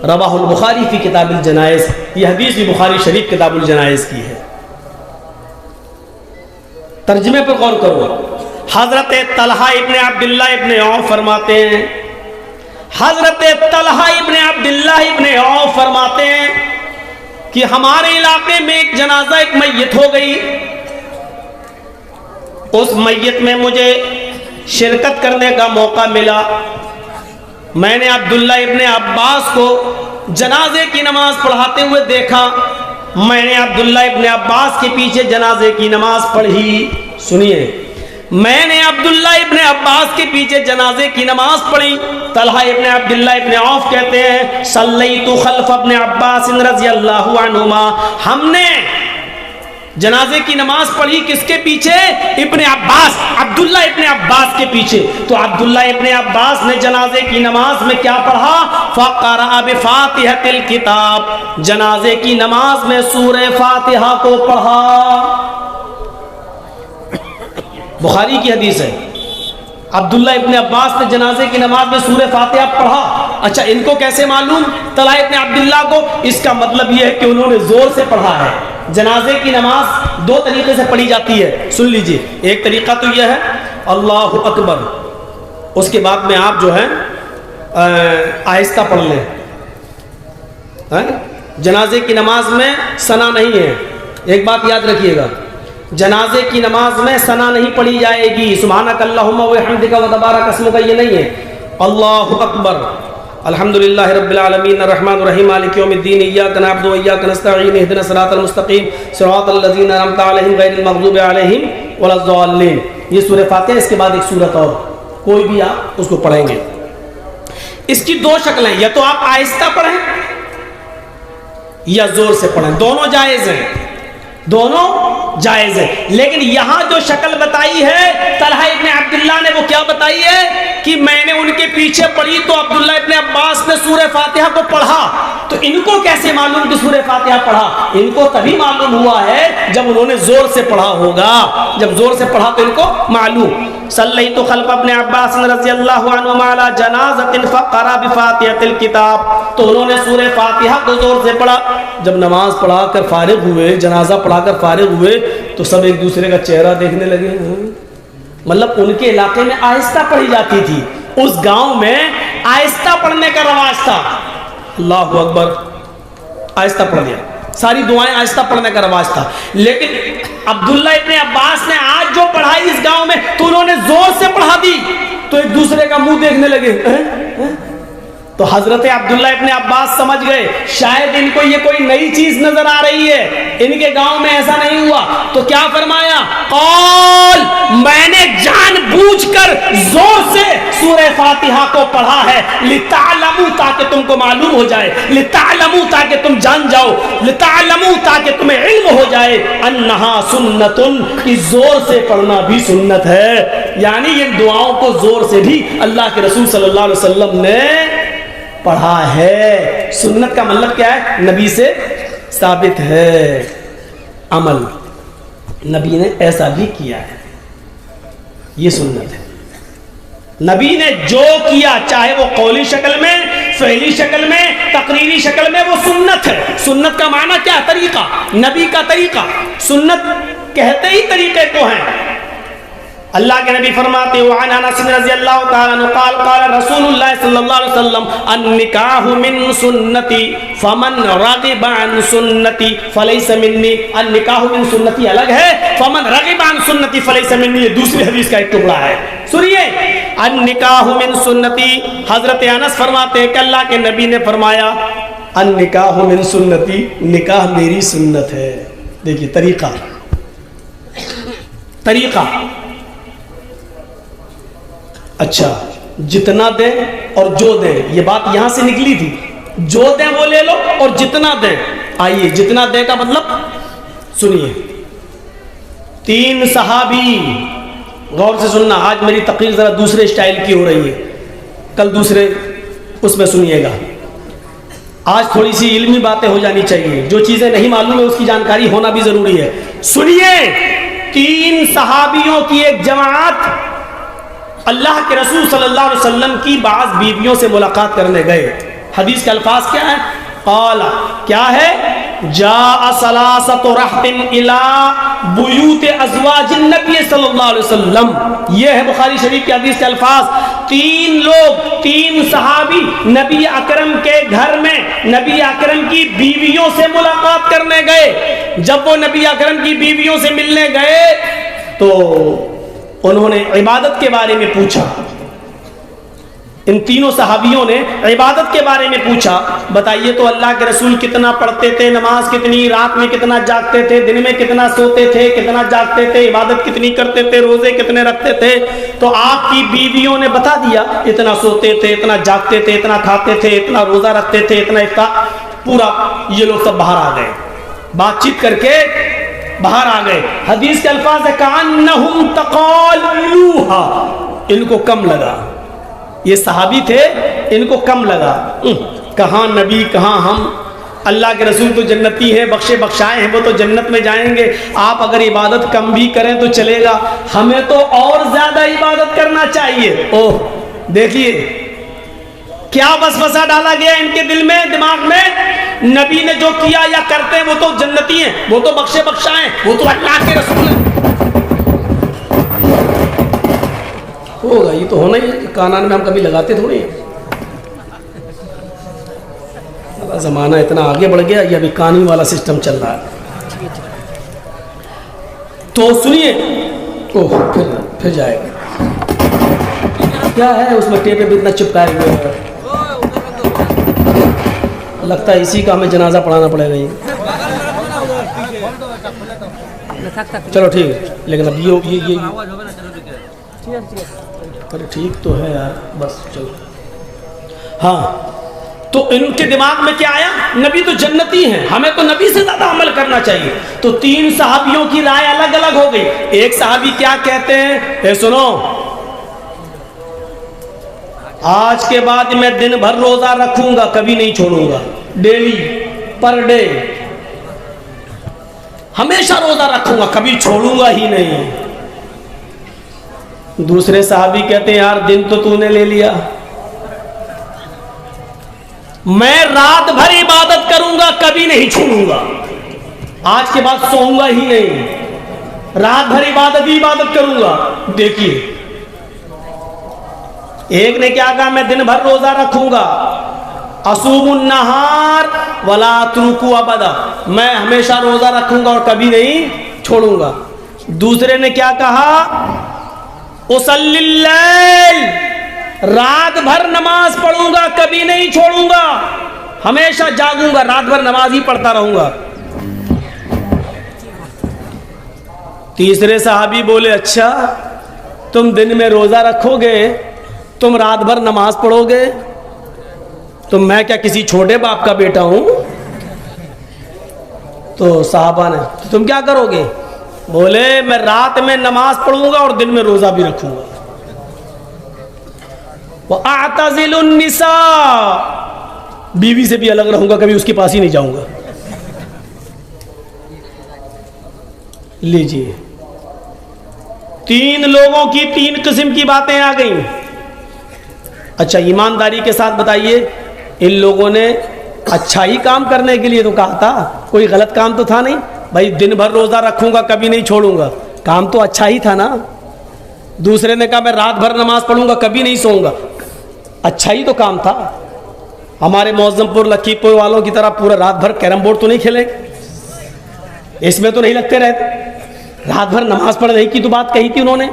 رواہ البخاری فی کتاب الجنائز۔ یہ حدیث بھی بخاری شریف کتاب الجنائز کی ہے۔ ترجمے پر غور کرو۔ حضرت طلحہ ابن عبداللہ ابن عوف فرماتے ہیں، حضرت طلحہ ابن عبداللہ ابن عوف فرماتے ہیں کہ ہمارے علاقے میں ایک جنازہ، ایک میت ہو گئی، اس میت میں مجھے شرکت کرنے کا موقع ملا. میں نے عبداللہ ابن عباس کو جنازے کی نماز پڑھاتے ہوئے دیکھا. میں نے عبداللہ ابن عباس کے پیچھے جنازے کی نماز پڑھی. سنیے, میں نے عبداللہ ابن عباس کے پیچھے جنازے کی نماز پڑھی. طلحہ ابن عبداللہ ابن عوف کہتے ہیں صلیت خلف ابن عباس رضی اللہ عنہما, ہم نے جنازے کی نماز پڑھی کس کے پیچھے؟ ابن عباس, عبداللہ ابن عباس کے پیچھے. تو عبداللہ ابن عباس نے جنازے کی نماز میں کیا پڑھا؟ فقرأ بفاتحۃ الکتاب, جنازے کی نماز میں سورہ فاتحہ کو پڑھا. بخاری کی حدیث ہے, عبداللہ ابن عباس نے جنازے کی نماز میں سورہ فاتحہ پڑھا. اچھا, ان کو کیسے معلوم طلحہ ابن عبداللہ کو؟ اس کا مطلب یہ ہے کہ انہوں نے زور سے پڑھا ہے. جنازے کی نماز دو طریقے سے پڑھی جاتی ہے, سن لیجئے. ایک طریقہ تو یہ ہے اللہ اکبر, اس کے بعد میں آپ جو ہے آہستہ پڑھ لیں. جنازے کی نماز میں ثنا نہیں ہے, ایک بات یاد رکھیے گا, جنازے کی نماز میں ثنا نہیں پڑھی جائے گی. سبحانک اللہم و بحمدک و تبارک اسمک, یہ نہیں ہے. اللہ اکبر, الحمدللہ رب العالمین الرحمن الرحیم مالک یوم الدین ایاک نعبد و ایاک نستعین اہدنا الصراط المستقیم صراط الذین انعمت علیہم غیر المغضوب علیہم ولا الضالین. یہ سورہ فاتحہ. اس کے بعد ایک سورت اور, کوئی بھی آپ اس کو پڑھیں گے. اس کی دو شکلیں, یا تو آپ آہستہ پڑھیں یا زور سے پڑھیں, دونوں جائز ہیں, دونوں جائز ہے. لیکن یہاں جو شکل بتائی ہے طلحہ ابن عبداللہ نے, وہ کیا بتائی ہے کہ میں نے ان کے پیچھے پڑھی تو عبداللہ ابن عباس نے سورہ فاتحہ کو پڑھا. تو ان کو کیسے معلوم کہ سورہ فاتحہ پڑھا؟ ان کو تبھی معلوم ہوا ہے جب انہوں نے زور سے پڑھا ہوگا. جب زور سے پڑھا تو ان کو معلوم. صلیت خلف ابن عباس رضی اللہ عنہما علی جنازۃ فقرأ بفاتحۃ الکتاب, تو انہوں نے سورہ فاتحہ کو زور سے پڑھا. جب نماز پڑھا کر فارغ ہوئے, جنازہ پڑھا کر فارغ ہوئے, تو سب ایک دوسرے کا چہرہ دیکھنے لگے. مطلب ان کے علاقے میں آہستہ پڑھی جاتی تھی, اس گاؤں میں آہستہ پڑھنے کا رواج تھا. اللہ اکبر, آہستہ پڑھ دیا, ساری دعائیں آہستہ پڑھنے کا رواج تھا. لیکن عبداللہ ابن عباس نے آج جو پڑھائی اس گاؤں میں, تو انہوں نے زور سے پڑھا دی, تو ایک دوسرے کا منہ دیکھنے لگے. تو حضرت عبداللہ ابن عباس سمجھ گئے شاید ان کو یہ کوئی نئی چیز نظر آ رہی ہے, ان کے گاؤں میں ایسا نہیں ہوا. تو کیا فرمایا؟ قال, میں نے جان بوجھ کر زور سے سورہ فاتحہ کو پڑھا ہے, لتعلموا, تاکہ تم کو معلوم ہو جائے, لتعلموا, تاکہ تم جان جاؤ, لتعلموا, تاکہ تمہیں علم ہو جائے, انہا سنتن, کہ زور سے پڑھنا بھی سنت ہے. یعنی ان دعاؤں کو زور سے بھی اللہ کے رسول صلی اللہ علیہ وسلم نے پڑھا ہے. سنت کا مطلب کیا ہے؟ نبی سے ثابت ہے, عمل نبی نے ایسا بھی کیا ہے, یہ سنت ہے. نبی نے جو کیا, چاہے وہ قولی شکل میں, فعلی شکل میں, تقریری شکل میں, وہ سنت ہے. سنت کا معنی کیا ہے؟ طریقہ, نبی کا طریقہ. سنت کہتے ہی طریقے کو ہیں. اللہ کے نبی فرماتے ہیں وعن انس رضی اللہ تعالی عنہ قال قال رسول اللہ صلی اللہ علیہ وسلم النکاح من سنتی فمن رغب عن سنتی فلیس منی. النکاح من سنتی الگ ہے, فمن رغب عن سنتی فلیس منی یہ دوسری حدیث کا ایک ٹکڑا ہے. سنیے, النکاح من سنتی, حضرت انس فرماتے ہیں کہ اللہ کے نبی نے فرمایا النکاح من سنتی, نکاح میری سنت ہے. دیکھیے طریقہ, طریقہ. اچھا, جتنا دیں اور جو دیں, یہ بات یہاں سے نکلی تھی. جو دیں وہ لے لو اور جتنا دیں. آئیے, جتنا دیں کا مطلب سنیے. 3 صحابی, غور سے سننا, آج میری تقریر ذرا دوسرے اسٹائل کی ہو رہی ہے, کل دوسرے اس میں سنیے گا. آج تھوڑی سی علمی باتیں ہو جانی چاہیے, جو چیزیں نہیں معلوم ہے اس کی جانکاری ہونا بھی ضروری ہے. سنیے, 3 صحابیوں کی ایک جماعت اللہ کے رسول صلی اللہ علیہ وسلم کی بعض بیویوں سے ملاقات کرنے گئے. حدیث کے الفاظ کیا ہیں؟ قال, کیا ہے؟ جاء ثلاثۃ رہط الی بیوت ازواج النبی صلی اللہ علیہ وسلم. یہ ہے بخاری شریف کی حدیث کے الفاظ. 3 لوگ, 3 صحابی نبی اکرم کے گھر میں نبی اکرم کی بیویوں سے ملاقات کرنے گئے. جب وہ نبی اکرم کی بیویوں سے ملنے گئے تو انہوں نے عبادت کے بارے میں پوچھا، ان تینوں صحابیوں نے عبادت کے بارے میں پوچھا، بتائیے تو اللہ کے رسول کتنا پڑھتے تھے، نماز کتنی، رات میں کتنا جاگتے تھے، دن میں کتنا سوتے تھے، کتنا جاگتے تھے، عبادت کتنی کرتے تھے، روزے کتنے رکھتے تھے؟ تو آپ کی بیویوں نے بتا دیا، اتنا سوتے تھے، اتنا جاگتے تھے، اتنا کھاتے تھے، اتنا روزہ رکھتے تھے، اتنا افطار، پورا یہ لوگ سب باہر آ گئے، بات چیت کر کے باہر آ گئے۔ حدیث کے الفاظ ہے کأنہم تقالوہا، ان کو کم لگا، یہ صحابی تھے، ان کو کم لگا، کہاں نبی کہاں ہم، اللہ کے رسول تو جنتی ہیں، بخشے بخشائے ہیں، وہ تو جنت میں جائیں گے، آپ اگر عبادت کم بھی کریں تو چلے گا، ہمیں تو اور زیادہ عبادت کرنا چاہیے۔ اوہ دیکھیے کیا وسوسہ ڈالا گیا ان کے دل میں، دماغ میں، نبی نے جو کیا یا کرتے ہیں وہ تو جنتی ہیں، وہ تو بخشے بخشائے ہیں، وہ تو اللہ کے رسول ہیں۔ ہوگا، یہ تو ہونا ہی ہے، کانان میں ہم کبھی لگاتے تھوڑی ہیں، زمانہ اتنا آگے بڑھ گیا، یہ ابھی کانی والا سسٹم چل رہا ہے۔ تو سنیے، اوہ پھر جائے گا، کیا ہے اس میں ٹیپے بھی اتنا چپکائے ہوئے ہیں، لگتا ہے اسی کا ہمیں جنازہ پڑھانا پڑے گا۔ چلو ٹھیک ہے، لیکن اب یہ ٹھیک تو ہے یار، بس چلو۔ ہاں تو ان کے دماغ میں کیا آیا، نبی تو جنتی ہیں، ہمیں تو نبی سے زیادہ عمل کرنا چاہیے۔ تو تین صحابیوں کی رائے الگ الگ ہو گئی۔ ایک صحابی کیا کہتے ہیں، اے سنو، آج کے بعد میں دن بھر روزہ رکھوں گا، کبھی نہیں چھوڑوں گا، ڈیلی پر ڈے ہمیشہ روزہ رکھوں گا، کبھی چھوڑوں گا ہی نہیں۔ دوسرے صحابی کہتے ہیں یار دن تو نے لے لیا، میں رات بھر عبادت کروں گا، کبھی نہیں چھوڑوں گا، آج کے بعد سوؤں گا ہی نہیں، رات بھر عبادت ہی عبادت کروں گا۔ دیکھیے ایک نے کیا کہا، میں دن بھر روزہ رکھوں گا، اصوم النہار ولا اترکو ابدا، میں ہمیشہ روزہ رکھوں گا اور کبھی نہیں چھوڑوں گا۔ دوسرے نے کیا کہا، اصلی اللیل، رات بھر نماز پڑھوں گا، کبھی نہیں چھوڑوں گا، ہمیشہ جاگوں گا، رات بھر نماز ہی پڑھتا رہوں گا۔ تیسرے صحابی بولے اچھا تم دن میں روزہ رکھو گے، تم رات بھر نماز پڑھو گے، تو میں کیا کسی چھوٹے باپ کا بیٹا ہوں؟ تو صحابہ نے تم کیا کرو گے؟ بولے میں رات میں نماز پڑھوں گا اور دن میں روزہ بھی رکھوں گا۔ وَأَعْتَزِلُ النِّسَاءَ، بیوی سے بھی الگ رہوں گا، کبھی اس کے پاس ہی نہیں جاؤں گا۔ لیجئے تین لوگوں کی تین قسم کی باتیں آ گئیں۔ اچھا ایمانداری کے ساتھ بتائیے، ان لوگوں نے اچھا ہی کام کرنے کے لیے تو کہا تھا، کوئی غلط کام تو تھا نہیں، بھائی دن بھر روزہ رکھوں گا، کبھی نہیں چھوڑوں گا، کام تو اچھا ہی تھا نا۔ دوسرے نے کہا میں رات بھر نماز پڑھوں گا، کبھی نہیں سوؤں گا، اچھا ہی تو کام تھا۔ ہمارے معظم پور لکھی پور والوں کی طرح پورا رات بھر کیرم بورڈ تو نہیں کھیلیں، اس میں تو نہیں لگتے رہتے، رات بھر نماز پڑھنے کی تو بات کہی تھی انہوں نے۔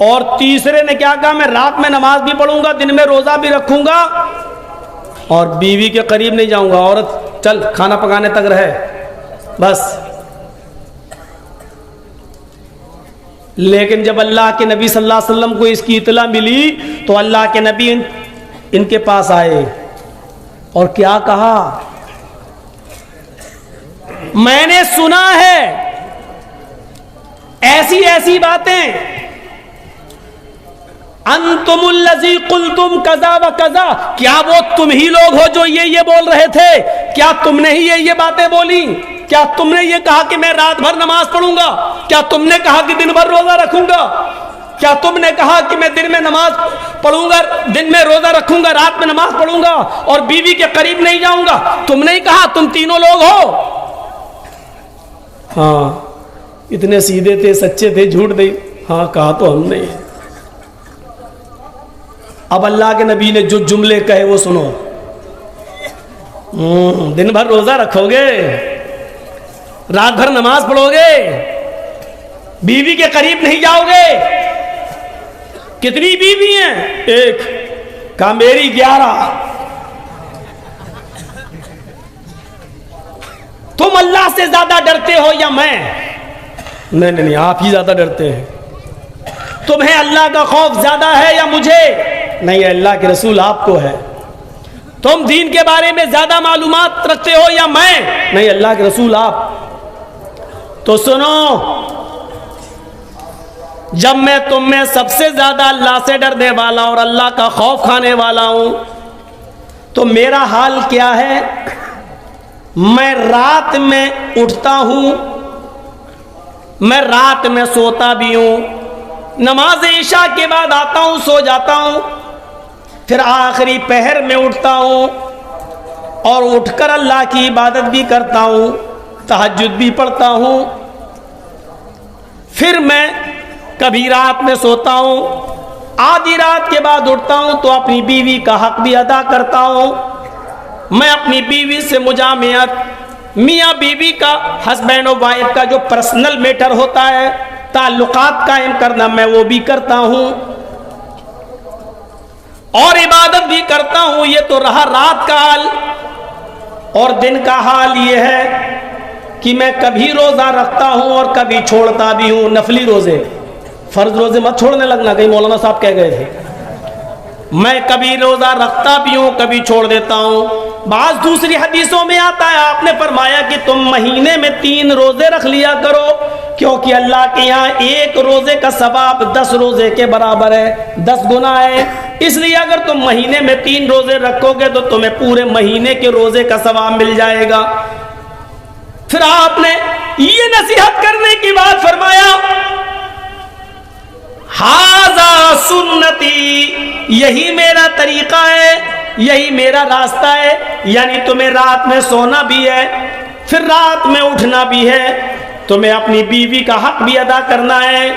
اور تیسرے نے کیا کہا، میں رات میں نماز بھی پڑھوں گا، دن میں روزہ بھی رکھوں گا، اور بیوی کے قریب نہیں جاؤں گا، عورت چل کھانا پکانے تک رہے بس۔ لیکن جب اللہ کے نبی صلی اللہ علیہ وسلم کو اس کی اطلاع ملی تو اللہ کے نبی ان کے پاس آئے اور کیا کہا، میں نے سنا ہے ایسی ایسی باتیں، انتم الذی قلتم کذا و کذا، کیا وہ تم ہی لوگ ہو جو یہ بول رہے تھے؟ کیا تم نے ہی یہ باتیں بولی؟ کیا تم نے یہ کہا کہ میں رات بھر نماز پڑھوں گا؟ کیا تم نے کہا کہ دن بھر روزہ رکھوں گا؟ کیا تم نے کہا کہ میں دن میں نماز پڑھوں گا، دن میں روزہ رکھوں گا، رات میں نماز پڑھوں گا اور بیوی کے قریب نہیں جاؤں گا؟ تم نہیں کہا؟ تم تینوں لوگ ہو؟ ہاں اتنے سیدھے تھے، سچے تھے، جھوٹ نہیں، ہاں کہا تو ہم نے۔ اب اللہ کے نبی نے جو جملے کہے وہ سنو، دن بھر روزہ رکھو گے، رات بھر نماز پڑھو گے، بیوی کے قریب نہیں جاؤ گے. کتنی بیوی ہیں؟ ایک. کہا میری 11. تم اللہ سے زیادہ ڈرتے ہو یا میں؟ نہیں آپ ہی زیادہ ڈرتے ہیں. تمہیں اللہ کا خوف زیادہ ہے یا مجھے؟ نہیں اللہ کے رسول آپ کو ہے. تم دین کے بارے میں زیادہ معلومات رکھتے ہو یا میں؟ نہیں اللہ کے رسول آپ. تو سنو، جب میں تم میں سب سے زیادہ اللہ سے ڈرنے والا اور اللہ کا خوف کھانے والا ہوں تو میرا حال کیا ہے؟ میں رات میں اٹھتا ہوں، میں رات میں سوتا بھی ہوں، نماز عشاء کے بعد آتا ہوں سو جاتا ہوں، پھر آخری پہر میں اٹھتا ہوں اور اٹھ کر اللہ کی عبادت بھی کرتا ہوں، تہجد بھی پڑھتا ہوں. پھر میں کبھی رات میں سوتا ہوں، آدھی رات کے بعد اٹھتا ہوں تو اپنی بیوی کا حق بھی ادا کرتا ہوں. میں اپنی بیوی سے مجامعت، میاں بیوی کا، ہسبینڈ و وائف کا جو پرسنل میٹر ہوتا ہے، تعلقات قائم کرنا، میں وہ بھی کرتا ہوں اور عبادت بھی کرتا ہوں. یہ تو رہا رات کا حال. اور دن کا حال یہ ہے کہ میں کبھی روزہ رکھتا ہوں اور کبھی چھوڑتا بھی ہوں. نفلی روزے، فرض روزے مت چھوڑنے لگنا، کہیں مولانا صاحب کہہ گئے تھے. میں کبھی روزہ رکھتا بھی ہوں کبھی چھوڑ دیتا ہوں. بعض دوسری حدیثوں میں آتا ہے آپ نے فرمایا کہ تم مہینے میں 3 روزے رکھ لیا کرو، کیونکہ اللہ کے یہاں ایک روزے کا ثواب 10 روزے کے برابر ہے، 10 گنا ہے. اس لیے اگر تم مہینے میں 3 روزے رکھو گے تو تمہیں پورے مہینے کے روزے کا ثواب مل جائے گا. پھر آپ نے یہ نصیحت کرنے کی بات فرمایا، ہاذا سنتی، یہی میرا طریقہ ہے، یہی میرا راستہ ہے. یعنی تمہیں رات میں سونا بھی ہے، پھر رات میں اٹھنا بھی ہے، تمہیں اپنی بیوی کا حق بھی ادا کرنا ہے.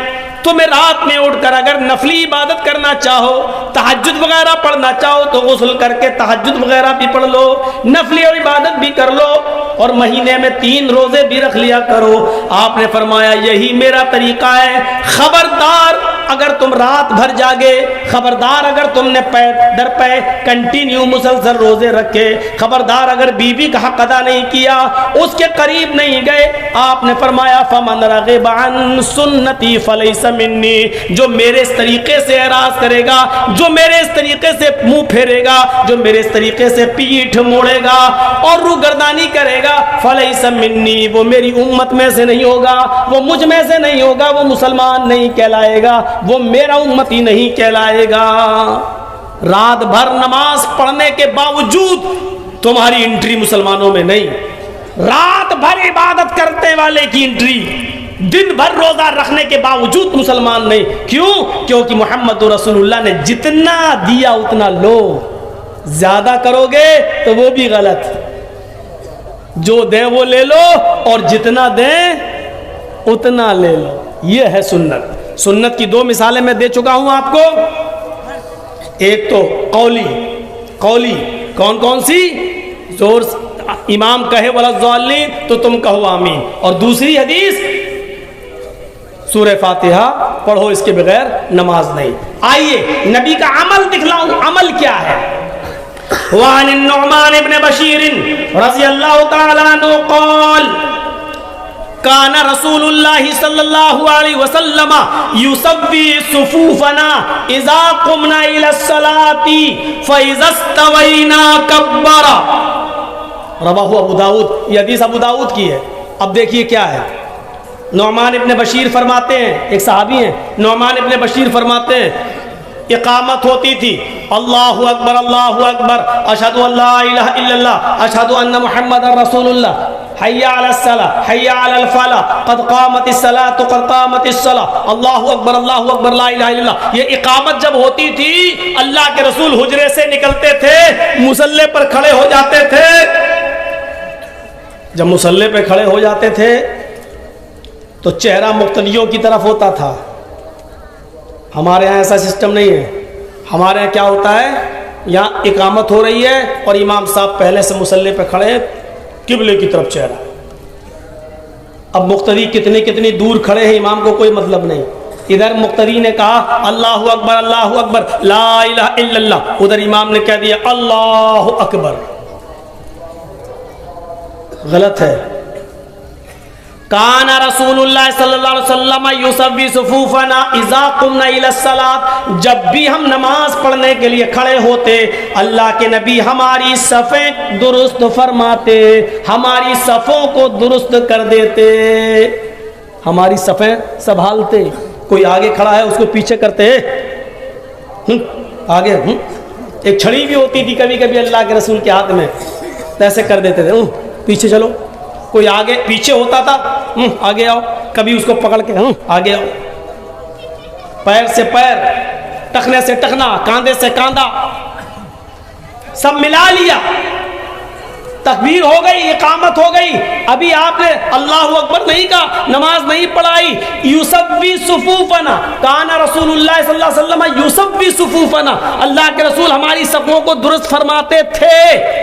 تمہیں رات میں اٹھ کر اگر نفلی عبادت کرنا چاہو، تہجد وغیرہ پڑھنا چاہو تو غسل کر کے تہجد وغیرہ بھی پڑھ لو، نفلی اور عبادت بھی کر لو، اور مہینے میں 3 روزے بھی رکھ لیا کرو. آپ نے فرمایا یہی میرا طریقہ ہے. خبردار اگر تم رات بھر جاگے، خبردار اگر تم نے پے در پے کنٹینیو مسلسل روزے رکھے، خبردار اگر بیوی کا حق ادا نہیں کیا، اس کے قریب نہیں گئے، آپ نے فرمایا فمن رغب عن سنتی فلیس منی، جو میرے اس طریقے سے اعراض کرے گا، جو میرے اس طریقے سے منہ پھیرے گا، جو میرے اس طریقے سے پیٹھ موڑے گا اور روگردانی کرے گا، فلیس منی، وہ میری امت میں سے نہیں ہوگا، وہ مجھ میں سے نہیں ہوگا، وہ مسلمان نہیں کہلائے گا، وہ میرا امتی نہیں کہلائے گا. رات بھر نماز پڑھنے کے باوجود تمہاری انٹری مسلمانوں میں نہیں. رات بھر عبادت کرنے والے کی انٹری، دن بھر روزہ رکھنے کے باوجود مسلمان نہیں. کیوں؟ کیونکہ محمد رسول اللہ نے جتنا دیا اتنا لو، زیادہ کرو گے تو وہ بھی غلط. جو دیں وہ لے لو اور جتنا دیں اتنا لے لو. یہ ہے سنت. سنت کی 2 مثالیں میں دے چکا ہوں آپ کو. ایک تو قولی کون کون سی؟ زور امام کہے ولا الضالین تو تم کہو آمین. اور دوسری حدیث سورہ فاتحہ پڑھو، اس کے بغیر نماز نہیں. آئیے نبی کا عمل دکھلاؤں. عمل کیا ہے؟ وعن النعمان ابن بشیر رضی اللہ تعالی عنہ قال کان رسول اللہ صلی اللہ علیہ وسلم یسوی صفوفنا اذا قمنا الى الصلاة فاذا استوینا کبر. رواہ ابو داؤد. یہ حدیث ابو داؤد کی ہے. اب دیکھیے کیا ہے. نعمان ابن بشیر فرماتے ہیں، ایک صحابی ہیں، نعمان ابن بشیر فرماتے ہیں اقامت ہوتی تھی، اللہ اکبر اللہ اکبر، اشہد ان لا الہ الا اللہ، اشہد ان محمد رسول اللہ، حی علی الصلاۃ حی علی الفلاح، قد قامت الصلاۃ قد قامت الصلاۃ، اللہ اکبر لا الہ الا اللہ. یہ اقامت جب ہوتی تھی اللہ کے رسول حجرے سے نکلتے تھے، مصلی پر کھڑے ہو جاتے تھے. جب مصلی پہ کھڑے ہو جاتے تھے تو چہرہ مقتدیوں کی طرف ہوتا تھا. ہمارے ہاں ایسا سسٹم نہیں ہے. ہمارے ہاں کیا ہوتا ہے، یہاں اقامت ہو رہی ہے اور امام صاحب پہلے سے مصلی پہ کھڑے ہیں، قبلے کی طرف چہرہ. اب مقتدی کتنی کتنی دور کھڑے ہیں، امام کو کوئی مطلب نہیں. ادھر مقتدی نے کہا اللہ اکبر لا الہ الا اللہ، ادھر امام نے کہہ دیا اللہ اکبر. غلط ہے. کان رسول اللہ صلی اللہ علیہ وسلم یسوی صفوفنا اذا قمنا الی الصلاۃ، جب بھی ہم نماز پڑھنے کے لیے کھڑے ہوتے اللہ کے نبی ہماری صفیں درست فرماتے، ہماری صفوں کو درست کر دیتے، ہماری صفیں سنبھالتے. کوئی آگے کھڑا ہے اس کو پیچھے کرتے، آگے ایک چھڑی بھی ہوتی تھی کبھی کبھی اللہ کے رسول کے ہاتھ میں، ایسے کر دیتے تھے پیچھے چلو. کوئی آگے پیچھے ہوتا تھا آگے آؤ، کبھی اس کو پکڑ کے آگے آؤ. پیر سے پیر، ٹخنے سے ٹخنا، کاندھے سے کاندھا سب ملا لیا. تکبیر ہو گئی، اقامت ہو گئی، ابھی آپ نے اللہ اکبر نہیں کہا، نماز نہیں پڑھائی. یسوی صفوفنا، کان رسول اللہ صلی اللہ علیہ وسلم یسوی صفوفنا، اللہ کے رسول ہماری صفوں کو درست فرماتے تھے.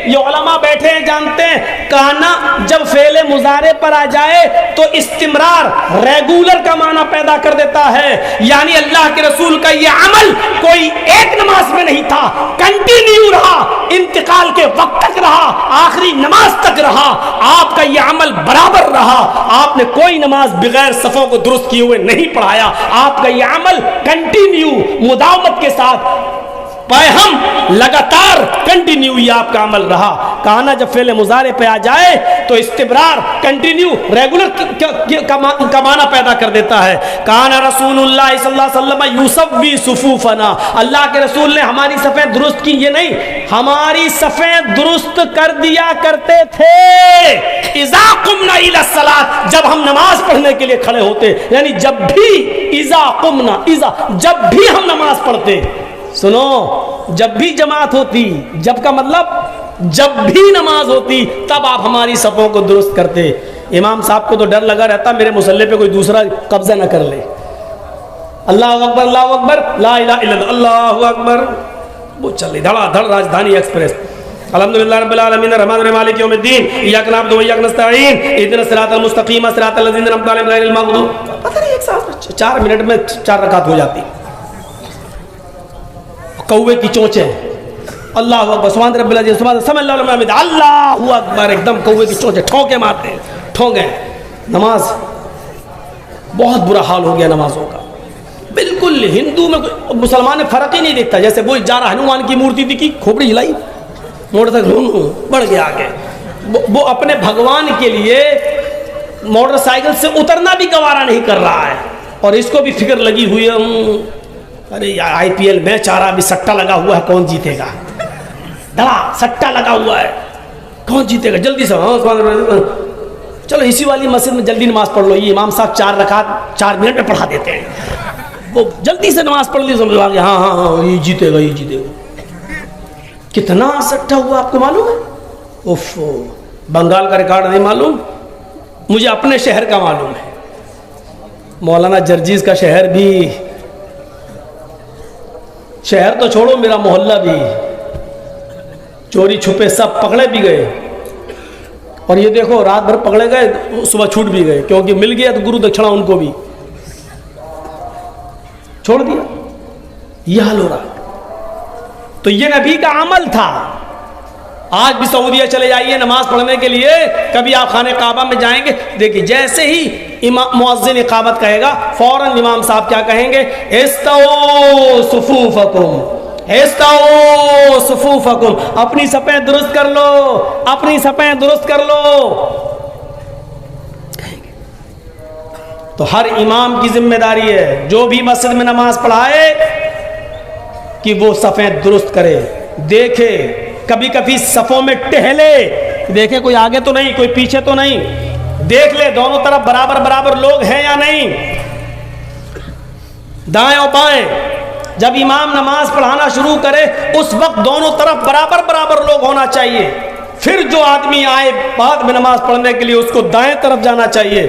یہ علماء بیٹھے ہیں جانتے ہیں، کانا جب فعل مضارع پر آ جائے تو استمرار ریگولر کا معنی پیدا کر دیتا ہے. یعنی اللہ کے رسول کا یہ عمل کوئی ایک نماز میں نہیں تھا، کنٹینیو رہا، انتقال کے وقت تک رہا، آخری نماز تک رہا. آپ کا یہ عمل برابر رہا، آپ نے کوئی نماز بغیر صفوں کو درست کیے ہوئے نہیں پڑھایا. آپ کا یہ عمل کنٹینیو مداومت کے ساتھ ہم لگاتار کنٹینیو یہ آپ کا عمل رہا. کہنا جب فعل مضارع پہ آ جائے تو استمرار کنٹینیو ریگولر کا معنی پیدا کر دیتا ہے. کہنا رسول اللہ صلی اللہ علیہ وسلم یسوی صفوفنا، اللہ کے رسول نے ہماری صفیں درست کی، یہ نہیں، ہماری صفیں درست کر دیا کرتے تھے. اذا قمنا الی الصلاۃ، جب ہم نماز پڑھنے کے لیے کھڑے ہوتے، یعنی جب بھی اذا قمنا، جب بھی ہم نماز پڑھتے. سنو، جب بھی جماعت ہوتی، جب کا مطلب جب بھی نماز ہوتی، تب آپ ہماری صفوں کو درست کرتے. امام صاحب کو تو ڈر لگا رہتا میرے مصلی پہ کوئی دوسرا قبضہ نہ کر لے. اللہ اکبر لا الہ الا اللہ، اللہ اکبر، وہ چل رہی دھڑا دھڑ راجدھانی ایکسپریس. الحمدللہ رب العالمین الرحمن الرحیم مالک یوم الدین ایاک نعبد و ایاک نستعین اهدنا الصراط المستقیم صراط الذین انعمت علیہم غیر المغضوب. پتہ نہیں ایک ساتھ 4 منٹ میں 4 رکعت ہو جاتی. کوے کی چونچیں، اللہ اکبر سبحان رب العزیز سبحان سمع اللہ لمن حمدہ، اللہ اکبر، ایک دم کوے کی چونچیں ٹھونکے مارتے ہیں، ٹھونکے. نماز بہت برا حال ہو گیا نمازوں کا. بالکل ہندو میں مسلمان فرق ہی نہیں دیکھتا. جیسے وہ جا رہا ہنومان کی مورتی تھی کی کھوپڑی ہلائی، موٹر سائیکل بڑھ گیا آگے. وہ اپنے بھگوان کے لیے موٹر سائیکل سے اترنا بھی گوارا نہیں کر رہا ہے، اور اس کو بھی فکر لگی ہوئی ہے ارے آئی پی ایل میچ آ رہا، ابھی سٹا لگا ہوا ہے، کون جیتے گا، دھڑا سٹا لگا ہوا ہے، کون جیتے گا، جلدی سے چلو اسی والی مسجد میں جلدی نماز پڑھ لو. یہ امام صاحب 4 رکعت 4 منٹ میں پڑھا دیتے ہیں، وہ جلدی سے نماز پڑھ لی، سمجھ آ گیا ہاں یہ جیتے گا، یہ جیتے گا. کتنا سٹا ہوا آپ کو معلوم ہے؟ اوف، بنگال کا ریکارڈ نہیں معلوم، مجھے اپنے شہر کا معلوم ہے. مولانا جرجیز کا شہر بھی، شہر تو چھوڑو میرا محلہ بھی، چوری چھپے سب پکڑے بھی گئے. اور یہ دیکھو رات بھر پکڑے گئے، صبح چھوٹ بھی گئے، کیونکہ مل گیا تو گرو دکھشنا ان کو بھی چھوڑ دیا. یہ حال ہو رہا. تو یہ نبی کا عمل تھا. آج بھی سعودیہ چلے جائیے نماز پڑھنے کے لیے، کبھی آپ خانہ کعبہ میں جائیں گے، دیکھیے جیسے ہی مؤذن اقامت کہے گا فوراً امام صاحب کیا کہیں گے؟ استو صفوفکم، استو صفوفکم، اپنی صفیں درست کر لو، اپنی صفیں درست کر لو. تو ہر امام کی ذمہ داری ہے جو بھی مسجد میں نماز پڑھائے کہ وہ صفیں درست کرے. دیکھے کبھی کبھی صفوں میں ٹہلے، دیکھے کوئی آگے تو نہیں، کوئی پیچھے تو نہیں، دیکھ لے دونوں طرف برابر برابر لوگ ہیں یا نہیں، دائیں اور بائیں. جب امام نماز پڑھانا شروع کرے اس وقت دونوں طرف برابر برابر لوگ ہونا چاہیے. پھر جو آدمی آئے بعد میں نماز پڑھنے کے لیے اس کو دائیں طرف جانا چاہیے.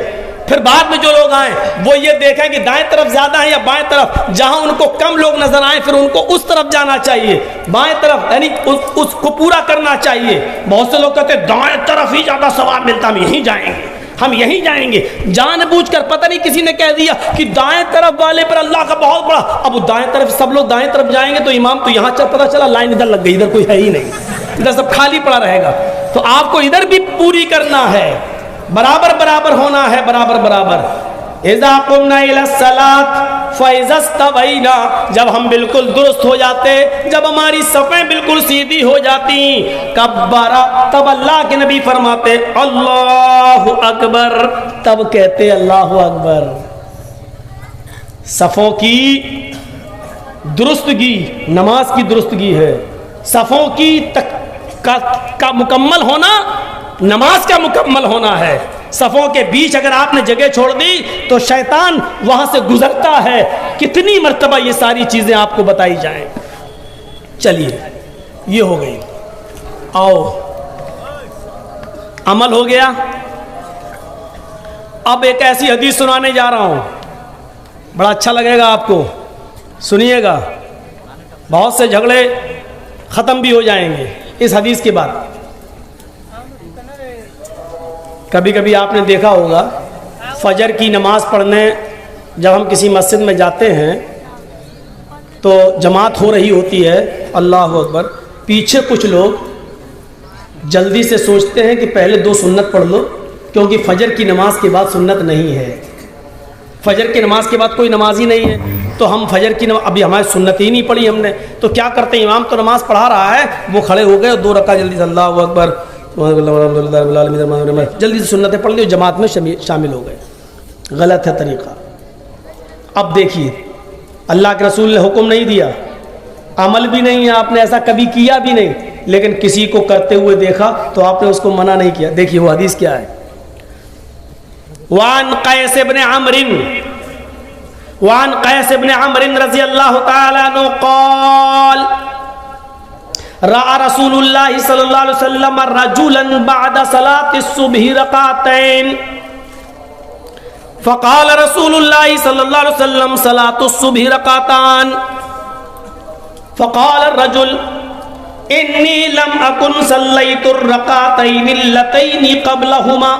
پھر بعد میں جو لوگ آئیں وہ یہ دیکھیں کہ دائیں طرف زیادہ ہیں یا بائیں طرف، جہاں ان کو کم لوگ نظر آئیں پھر ان کو اس طرف جانا چاہیے، بائیں طرف، یعنی اس کو پورا کرنا چاہیے. بہت سے لوگ کہتے ہیں دائیں طرف ہی زیادہ ثواب ملتا، ہم یہیں جائیں گے. ہم یہیں جائیں گے. جان بوجھ کر پتہ نہیں کسی نے کہہ دیا کہ دائیں طرف والے پر اللہ کا بہت بڑا. اب وہ دائیں طرف سب لوگ دائیں طرف جائیں گے تو امام تو یہاں پتہ چلا لائن ادھر لگ گئی, ادھر کوئی ہے ہی نہیں, ادھر سب خالی پڑا رہے گا. تو آپ کو ادھر بھی پوری کرنا ہے, برابر برابر ہونا ہے, برابر برابر. اذا قمنا الى الصلاۃ فاذا استوینا, جب ہم بالکل درست ہو جاتے, جب ہماری صفیں بالکل سیدھی ہو جاتی, کبر, تب اللہ کے نبی فرماتے اللہ اکبر, تب کہتے اللہ اکبر. صفوں کی درستگی نماز کی درستگی ہے. صفوں کی کا مکمل ہونا نماز کا مکمل ہونا ہے. صفوں کے بیچ اگر آپ نے جگہ چھوڑ دی تو شیطان وہاں سے گزرتا ہے. کتنی مرتبہ یہ ساری چیزیں آپ کو بتائی جائیں. چلیے یہ ہو گئی. آؤ عمل ہو گیا. اب ایک ایسی حدیث سنانے جا رہا ہوں, بڑا اچھا لگے گا آپ کو, سنیے گا. بہت سے جھگڑے ختم بھی ہو جائیں گے اس حدیث کے بعد. کبھی کبھی آپ نے دیکھا ہوگا فجر کی نماز پڑھنے جب ہم کسی مسجد میں جاتے ہیں تو جماعت ہو رہی ہوتی ہے, اللہ اکبر, پیچھے کچھ لوگ جلدی سے سوچتے ہیں کہ پہلے 2 سنت پڑھ لو کیونکہ فجر کی نماز کے بعد سنت نہیں ہے. فجر کی نماز کے بعد کوئی نماز ہی نہیں ہے تو ہم فجر کی نماز ابھی ہماری سنت ہی نہیں پڑھی ہم نے, تو کیا کرتے ہیں, امام تو نماز پڑھا رہا ہے, وہ کھڑے ہو گئے اور 2 رکعت جلدی سے اللہ اکبر جلدی سے سنتیں پڑھ لی, جماعت میں شامل ہو گئے. غلط ہے طریقہ. اب دیکھیے اللہ کے رسول نے حکم نہیں دیا, عمل بھی نہیں ہے, آپ نے ایسا کبھی کیا بھی نہیں, لیکن کسی کو کرتے ہوئے دیکھا تو آپ نے اس کو منع نہیں کیا. دیکھیے وہ حدیث کیا ہے. وعن قیس ابن عمرو رضی اللہ تعالی عنہ قال رأى رسول الله صلی اللہ علیہ وسلم رجلا بعد صلاة الصبح ركعتين فقال رسول الله صلی اللہ علیہ وسلم صلاة الصبح ركعتان فقال الرجل انی لم اکن صلیت الركعتين اللتين قبلهما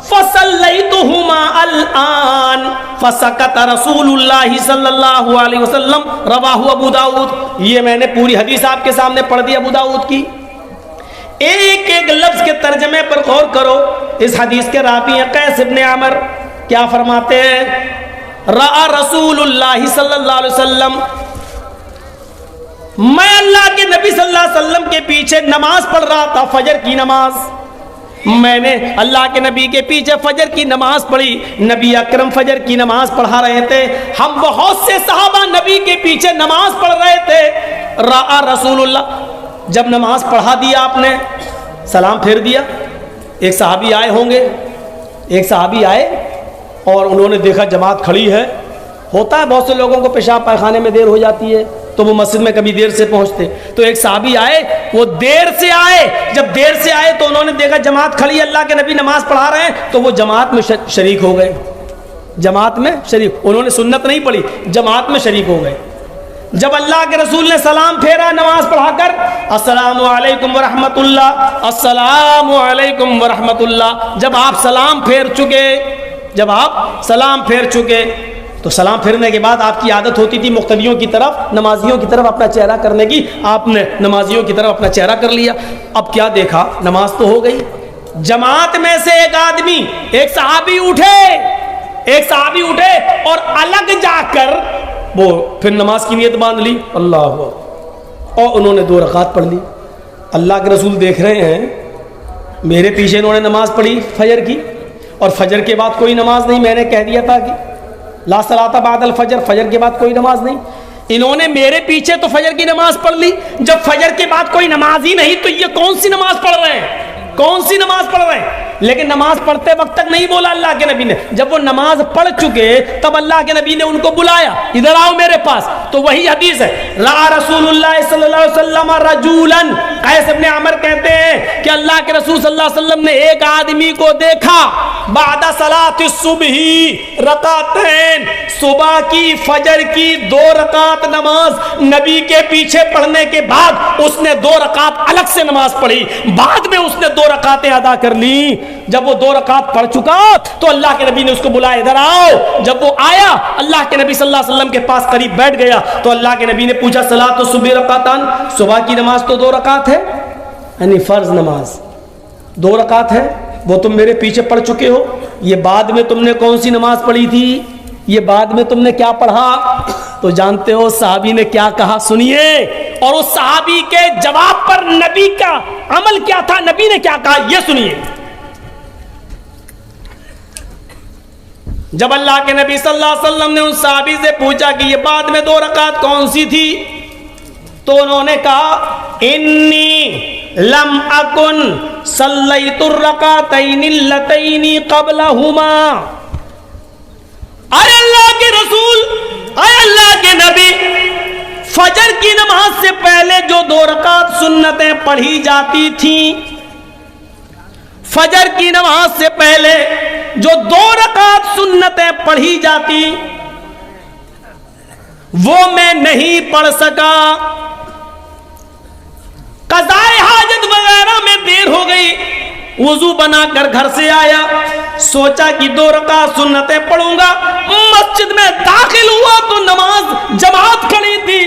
فصلیتهما الآن فسکت رسول اللہ صلی اللہ علیہ وسلم رواہ ابو داؤد. یہ میں نے پوری حدیث آپ کے سامنے پڑھ دی ابو داؤد کی. ایک ایک لفظ کے ترجمے پر غور کرو. اس حدیث کے راوی ہیں قیس ابن عمر, کیا فرماتے ہیں, رأى رسول اللہ صلی اللہ علیہ وسلم, میں اللہ کے نبی صلی اللہ علیہ وسلم کے پیچھے نماز پڑھ رہا تھا, فجر کی نماز. میں نے اللہ کے نبی کے پیچھے فجر کی نماز پڑھی. نبی اکرم فجر کی نماز پڑھا رہے تھے, ہم بہت سے صحابہ نبی کے پیچھے نماز پڑھ رہے تھے. رأى رسول اللہ, جب نماز پڑھا دیا آپ نے, سلام پھیر دیا, ایک صحابی آئے ہوں گے, ایک صحابی آئے اور انہوں نے دیکھا جماعت کھڑی ہے. ہوتا ہے بہت سے لوگوں کو پیشاب پائخانے میں دیر ہو جاتی ہے تو وہ مسجد میں کبھی دیر سے پہنچتے. تو ایک صحابی آئے, وہ دیر سے آئے, جب دیر سے آئے تو انہوں نے دیکھا جماعت کھڑی ہے, اللہ کے نبی نماز پڑھا رہے ہیں, تو وہ جماعت میں شریک ہو گئے. جماعت میں شریک, انہوں نے سنت نہیں پڑھی, جماعت میں شریک ہو گئے. جب اللہ کے رسول نے سلام پھیرا نماز پڑھا کر, السلام علیکم ورحمۃ اللہ, السلام علیکم ورحمۃ اللہ, جب آپ سلام پھیر چکے, تو سلام پھرنے کے بعد آپ کی عادت ہوتی تھی مقتدیوں کی طرف, نمازیوں کی طرف اپنا چہرہ کرنے کی. آپ نے نمازیوں کی طرف اپنا چہرہ کر لیا. اب کیا دیکھا, نماز تو ہو گئی. جماعت میں سے ایک آدمی, ایک صحابی اٹھے اور الگ جا کر وہ پھر نماز کی نیت باندھ لی, اللہ, اور انہوں نے 2 رکعت پڑھ لی. اللہ کے رسول دیکھ رہے ہیں میرے پیچھے انہوں نے نماز پڑھی فجر کی, اور فجر کے بعد کوئی نماز نہیں. میں نے کہہ دیا تھا کہ لا صلاۃ بعد الفجر, فجر کے بعد کوئی نماز نہیں. انہوں نے میرے پیچھے تو فجر کی نماز پڑھ لی, جب فجر کے بعد کوئی نماز ہی نہیں تو یہ کون سی نماز پڑھ رہے ہیں, لیکن نماز پڑھتے وقت تک نہیں بولا اللہ کے نبی نے. جب وہ نماز پڑھ چکے تب اللہ کے نبی نے ان کو بلایا, ادھر آؤ میرے پاس. تو وہی حدیث ہے, را رسول اللہ صلی اللہ علیہ وسلم رجولن، قیس ابن عمر کہتے ہیں کہ اللہ کے رسول صلی اللہ علیہ وسلم نے ایک آدمی کو دیکھا بعد صلاۃ الصبح رکعتین، صبح کی فجر کی 2 رکعت نماز نبی کے پیچھے پڑھنے کے بعد اس نے 2 رکعت الگ سے نماز پڑھی، بعد میں اس نے 2 رکعتیں ادا کر لی۔ جب وہ 2 رکعت پڑھ چکا تو اللہ کے نبی نے اس کو بلایا، ادھر آؤ۔ جب وہ آیا اللہ کے نبی صلی اللہ علیہ وسلم کے پاس قریب بیٹھ گیا تو اللہ کے نبی نے پوچھا صلاۃ الصبح رکعتان، صبح کی نماز تو 2 رکعت ہے، یعنی فرض نماز 2 رکعت ہے، وہ تم میرے پیچھے پڑھ چکے ہو، یہ بعد میں تم نے کون سی نماز پڑھی تھی، یہ بعد میں تم نے کیا پڑھا؟ تو جانتے ہو صحابی نے کیا کہا، سنیے، اور اس صحابی کے جواب پر نبی کا عمل کیا تھا، نبی نے کیا کہا یہ سنیے۔ جب اللہ کے نبی صلی اللہ علیہ وسلم نے اس صحابی سے پوچھا کہ یہ بعد میں 2 رکعت کون سی تھی، تو انہوں نے کہا انی لم اکن صلیت الرکعتین اللتین قبلہما۔ اے اللہ کے رسول، اے اللہ کے نبی، فجر کی نماز سے پہلے جو 2 رکعت سنتیں پڑھی جاتی تھیں، فجر کی نماز سے پہلے جو 2 رکعت سنتیں پڑھی جاتی وہ میں نہیں پڑھ سکا، قضاء حاجت وغیرہ میں دیر ہو گئی، وضو بنا کر گھر سے آیا، سوچا کہ 2 رکعت سنتیں پڑھوں گا، مسجد میں داخل ہوا تو نماز جماعت کھڑی تھی،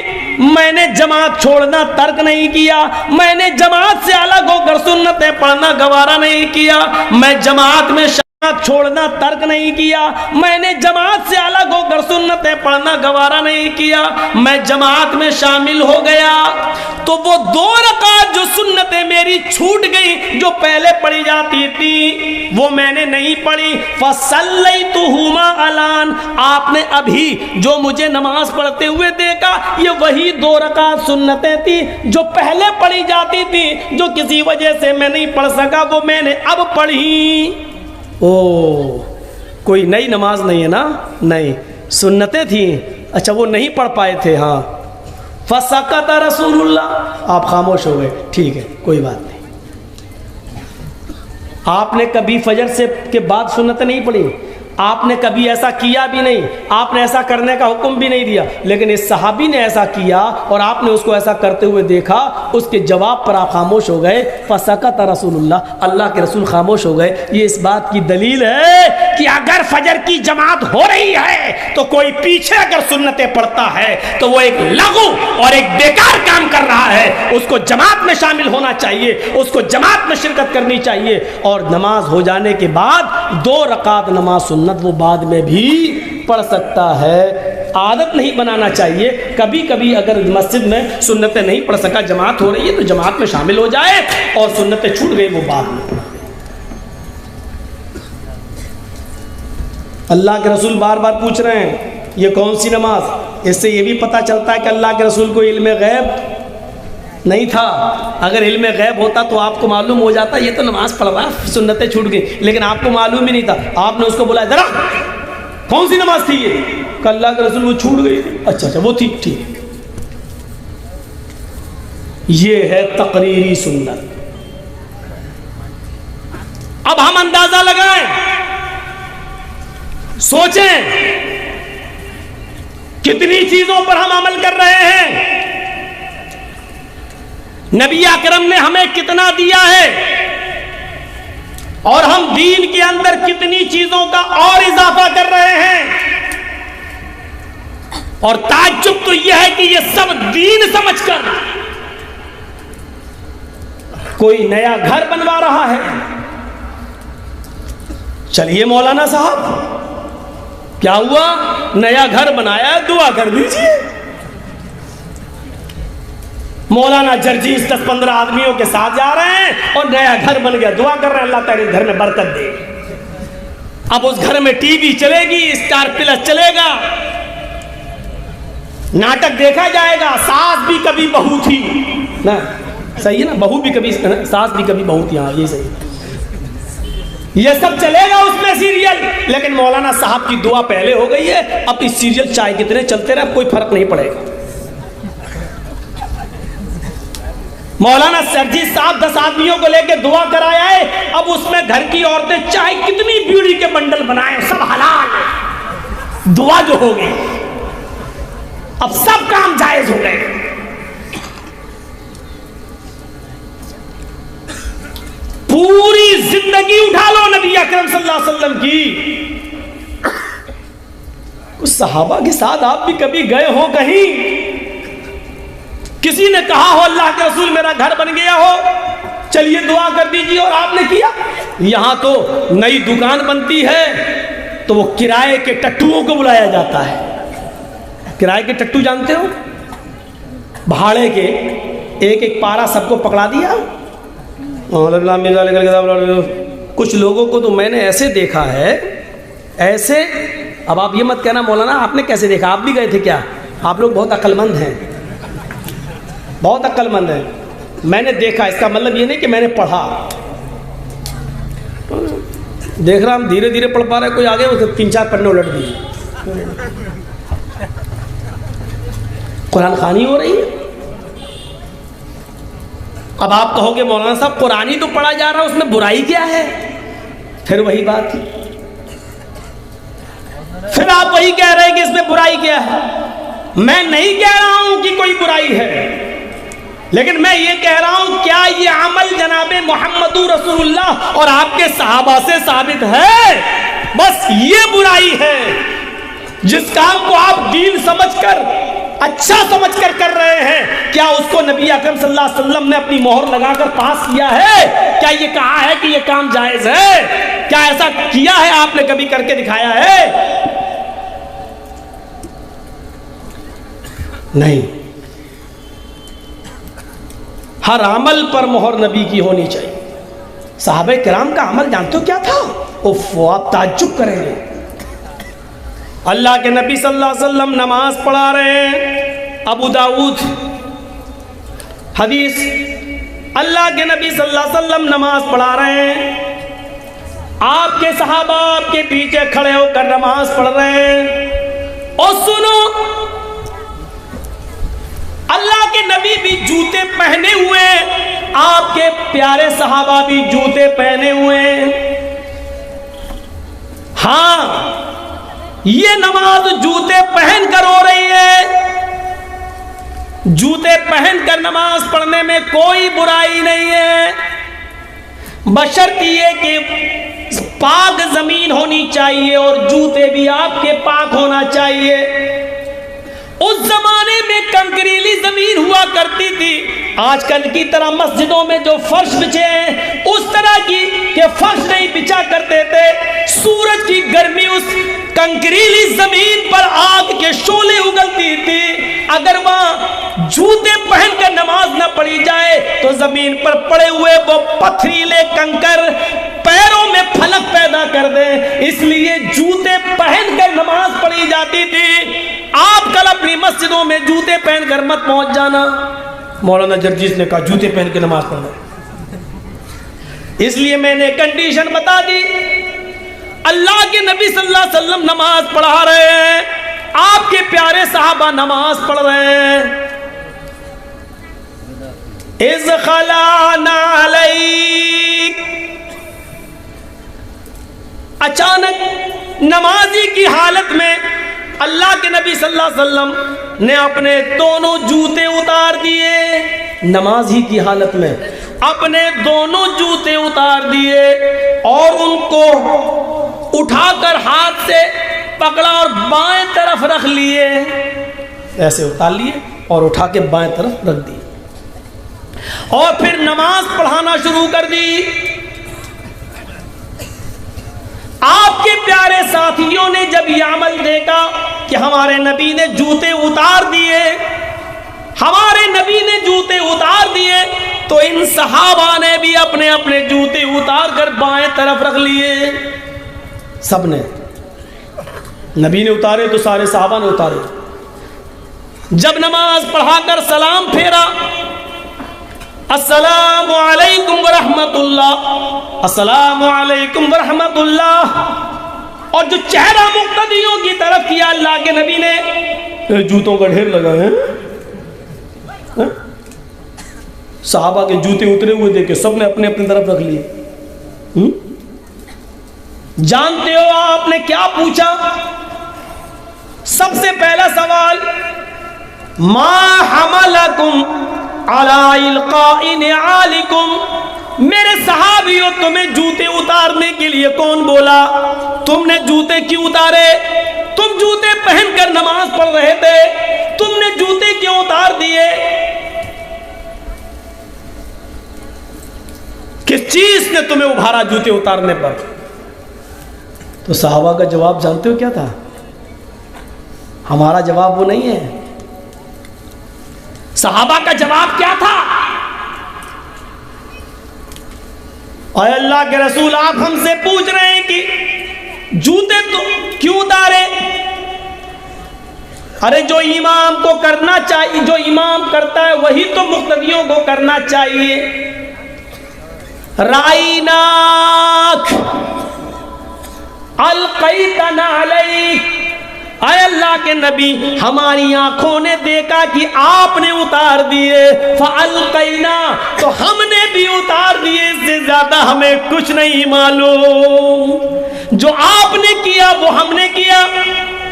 میں نے جماعت چھوڑنا ترک نہیں کیا، میں نے جماعت سے الگ ہو کر سنتیں پڑھنا گوارا نہیں کیا، میں جماعت میں چھوڑنا ترک نہیں کیا، میں نے جماعت سے الگ ہو کر سنتیں پڑھنا گوارا نہیں کیا، میں جماعت میں شامل ہو گیا تو وہ 2 رکعت جو سنتیں میری چھوٹ گئی جو پہلے پڑھی جاتی تھی وہ میں نے نہیں پڑھی، فصلیتہما الان، آپ نے ابھی جو مجھے نماز پڑھتے ہوئے دیکھا یہ وہی 2 رکعت سنتیں تھی جو پہلے پڑھی جاتی تھی، جو کسی وجہ سے میں نہیں پڑھ سکا وہ میں نے اب پڑھی۔ او کوئی نئی نماز نہیں ہے نا، نہیں سنتیں تھیں، اچھا وہ نہیں پڑھ پائے تھے، ہاں۔ فسکت رسول اللہ، آپ خاموش ہو گئے، ٹھیک ہے کوئی بات نہیں۔ آپ نے کبھی فجر سے کے بعد سنتیں نہیں پڑھی، آپ نے کبھی ایسا کیا بھی نہیں، آپ نے ایسا کرنے کا حکم بھی نہیں دیا، لیکن اس صحابی نے ایسا کیا اور آپ نے اس کو ایسا کرتے ہوئے دیکھا، اس کے جواب پر آپ خاموش ہو گئے، فسکت رسول اللہ، اللہ کے رسول خاموش ہو گئے۔ یہ اس بات کی دلیل ہے کہ اگر فجر کی جماعت ہو رہی ہے تو کوئی پیچھے اگر سنتیں پڑھتا ہے تو وہ ایک لغو اور ایک بیکار کام کر رہا ہے، اس کو جماعت میں شامل ہونا چاہیے، اس کو جماعت میں شرکت کرنی چاہیے، اور نماز ہو جانے کے بعد 2 رکعت نماز سنت وہ بعد میں بھی پڑھ سکتا ہے۔ عادت نہیں بنانا چاہیے، کبھی کبھی اگر مسجد میں سنتیں نہیں پڑھ سکا، جماعت ہو رہی ہے تو جماعت میں شامل ہو جائے، اور سنتیں چھوٹ گئی وہ بعد میں۔ اللہ کے رسول بار بار پوچھ رہے ہیں یہ کون سی نماز، اس سے یہ بھی پتہ چلتا ہے کہ اللہ کے رسول کو علم غیب نہیں تھا، اگر علم غیب ہوتا تو آپ کو معلوم ہو جاتا یہ تو نماز پڑھ رہا ہے، سنتیں چھوٹ گئی، لیکن آپ کو معلوم ہی نہیں تھا، آپ نے اس کو بلایا، ذرا کون سی نماز تھی یہ، کہ اللہ کے رسول وہ چھوٹ گئی تھی، اچھا وہ تھی، ٹھیک۔ یہ ہے تقریری سنت۔ اب ہم اندازہ لگائیں، سوچیں کتنی چیزوں پر ہم عمل کر رہے ہیں، نبی اکرم نے ہمیں کتنا دیا ہے، اور ہم دین کے اندر کتنی چیزوں کا اور اضافہ کر رہے ہیں، اور تعجب تو یہ ہے کہ یہ سب دین سمجھ کر کوئی نیا گھر بنوا رہا ہے۔ چلیے مولانا صاحب کیا ہوا، نیا گھر بنایا ہے، دعا کر دیجیے۔ مولانا جرجیس 10-15 آدمیوں کے ساتھ جا رہے ہیں اور نیا گھر بن گیا، دعا کر رہے ہیں اللہ تعالی گھر میں برکت دے۔ اب اس گھر میں ٹی وی چلے گی، اسٹار پلس چلے گا، ناٹک دیکھا جائے گا، ساس بھی کبھی بہو تھی نا، صحیح ہے نا، بہو بھی کبھی ساس بھی کبھی بہو تھی، ہاں یہ صحیح، یہ سب چلے گا اس میں سیریل، لیکن مولانا صاحب کی دعا پہلے ہو گئی ہے، اب اس سیریل چاہے کتنے چلتے رہے کوئی فرق نہیں پڑے گا۔ مولانا سرجیت صاحب 10 آدمیوں کو لے کے دعا کرایا ہے، اب اس میں گھر کی عورتیں چاہے کتنی بیڑی کے بنڈل بنائیں سب حلال ہے، دعا جو ہوگی اب سب کام جائز ہو گئے۔ پوری زندگی اٹھا لو نبی اکرم صلی اللہ علیہ وسلم کی، کچھ صحابہ کے ساتھ آپ بھی کبھی گئے ہو کہیں، کسی نے کہا ہو اللہ کے رسول میرا گھر بن گیا ہو چلیے دعا کر دیجیے اور آپ نے کیا؟ یہاں تو نئی دکان بنتی ہے تو وہ کرائے کے ٹٹوؤں کو بلایا جاتا ہے، کرائے کے ٹٹو جانتے ہو، بھاڑے کے، ایک ایک پارا سب کو پکڑا دیا۔ کچھ لوگوں کو تو میں نے ایسے دیکھا ہے، ایسے، اب آپ یہ مت کہنا مولانا آپ نے کیسے دیکھا، آپ بھی گئے تھے کیا؟ آپ لوگ بہت عقل مند ہیں، بہت عقل مند ہیں، میں نے دیکھا، اس کا مطلب یہ نہیں کہ میں نے پڑھا، دیکھ رہا ہم دھیرے دھیرے پڑھ پا رہے، کوئی آگے 3-4 پنے الٹ دیے، قرآن خوانی ہو رہی ہے۔ اب آپ کہو گے مولانا صاحب قرآن ہی تو پڑھا جا رہا ہے، اس میں برائی کیا ہے؟ پھر وہی بات، پھر آپ وہی کہہ رہے ہیں کہ اس میں برائی کیا ہے۔ میں نہیں کہہ رہا ہوں کہ کوئی برائی ہے، لیکن میں یہ کہہ رہا ہوں کیا یہ عمل جناب محمد رسول اللہ اور آپ کے صحابہ سے ثابت ہے؟ بس یہ برائی ہے، جس کام کو آپ دین سمجھ کر، اچھا سمجھ کر رہے ہیں، کیا اس کو نبی اکرم صلی اللہ علیہ وسلم نے اپنی مہر لگا کر پاس کیا ہے؟ کیا یہ کہا ہے کہ یہ کام جائز ہے؟ کیا ایسا کیا ہے آپ نے کبھی کر کے دکھایا ہے؟ نہیں۔ ہر عمل پر مہر نبی کی ہونی چاہیے۔ صحابہ کرام کا عمل جانتے ہو کیا تھا؟ آپ تعجب کریں گے، اللہ کے نبی صلی اللہ علیہ وسلم نماز پڑھا رہے ہیں، ابو داؤد حدیث، اللہ کے نبی صلی اللہ علیہ وسلم نماز پڑھا رہے ہیں، آپ کے صحابہ آپ کے پیچھے کھڑے ہو کر نماز پڑھ رہے ہیں، اور سنو اللہ کے نبی بھی جوتے پہنے ہوئے، آپ کے پیارے صحابہ بھی جوتے پہنے ہوئے، ہاں یہ نماز جوتے پہن کر ہو رہی ہے، جوتے پہن کر نماز پڑھنے میں کوئی برائی نہیں ہے، بشرط یہ کہ پاک زمین ہونی چاہیے اور جوتے بھی آپ کے پاک ہونا چاہیے۔ اس زمانے میں کنکریلی زمین ہوا کرتی تھی، آج کل کی طرح مسجدوں میں جو فرش بچھے ہیں اس طرح کی کہ فرش نہیں بچھا کرتے تھے، سورج کی گرمی اس کنکریلی زمین پر آگ کے شعلے اگلتی تھی، اگر وہاں جوتے پہن کر نماز نہ پڑھی جائے تو زمین پر پڑے ہوئے وہ پتھریلے کنکر پیروں میں پھلک پیدا کر دیں، اس لیے جوتے پہن کر نماز پڑھی جاتی تھی۔ آپ کل اپنی مسجدوں میں جوتے پہن کر مت پہنچ جانا، مولانا جرجیس نے کہا جوتے پہن کے نماز پڑھنا، اس لیے میں نے کنڈیشن بتا دی، اللہ کے نبی صلی اللہ علیہ وسلم نماز پڑھا رہے ہیں، آپ کے پیارے صحابہ نماز پڑھ رہے ہیں، اذ خلانا علیک، اچانک نمازی کی حالت میں اللہ کے نبی صلی اللہ علیہ وسلم نے اپنے دونوں جوتے اتار دیے، نمازی کی حالت میں اپنے دونوں جوتے اتار دیے اور ان کو اٹھا کر ہاتھ سے پکڑا اور بائیں طرف رکھ لیے، ایسے اتار لیے اور اٹھا کے بائیں طرف رکھ دیے، اور پھر نماز پڑھانا شروع کر دی۔ آپ کے پیارے ساتھیوں نے جب یہ عمل دیکھا کہ ہمارے نبی نے جوتے اتار دیے، ہمارے نبی نے جوتے اتار دیے، تو ان صحابہ نے بھی اپنے اپنے جوتے اتار کر بائیں طرف رکھ لیے، سب نے، نبی نے اتارے تو سارے صحابہ نے اتارے۔ جب نماز پڑھا کر سلام پھیرا، السلام علیکم ورحمت اللہ، السلام علیکم ورحمت اللہ، اور جو چہرہ مقتدیوں کی طرف کیا اللہ کے نبی نے، جوتوں کا ڈھیر لگا ہے، صحابہ کے جوتے اترے ہوئے دیکھے سب نے اپنے اپنی طرف رکھ لیے. جانتے ہو آپ نے کیا پوچھا؟ سب سے پہلا سوال ما حملکم علی القاء نعالکم، میرے صحابیوں تمہیں جوتے اتارنے کے لیے کون بولا؟ تم نے جوتے کیوں اتارے؟ تم جوتے پہن کر نماز پڑھ رہے تھے، تم نے جوتے کیوں اتار دیے؟ کس چیز نے تمہیں ابھارا جوتے اتارنے پر؟ تو صحابہ کا جواب جانتے ہو کیا تھا؟ ہمارا جواب وہ نہیں ہے. صحابہ کا جواب کیا تھا؟ اے اللہ کے رسول، آپ ہم سے پوچھ رہے ہیں کہ جوتے تو کیوں اتارے؟ ارے جو امام کو کرنا چاہیے، جو امام کرتا ہے وہی تو مقتدیوں کو کرنا چاہیے. رائناک القیتنا علیک، اے اللہ کے نبی ہماری آنکھوں نے دیکھا کہ آپ نے اتار دیے، فالقینا، تو ہم نے بھی اتار دیے، اس سے زیادہ ہمیں کچھ نہیں معلوم. جو آپ نے کیا وہ ہم نے کیا،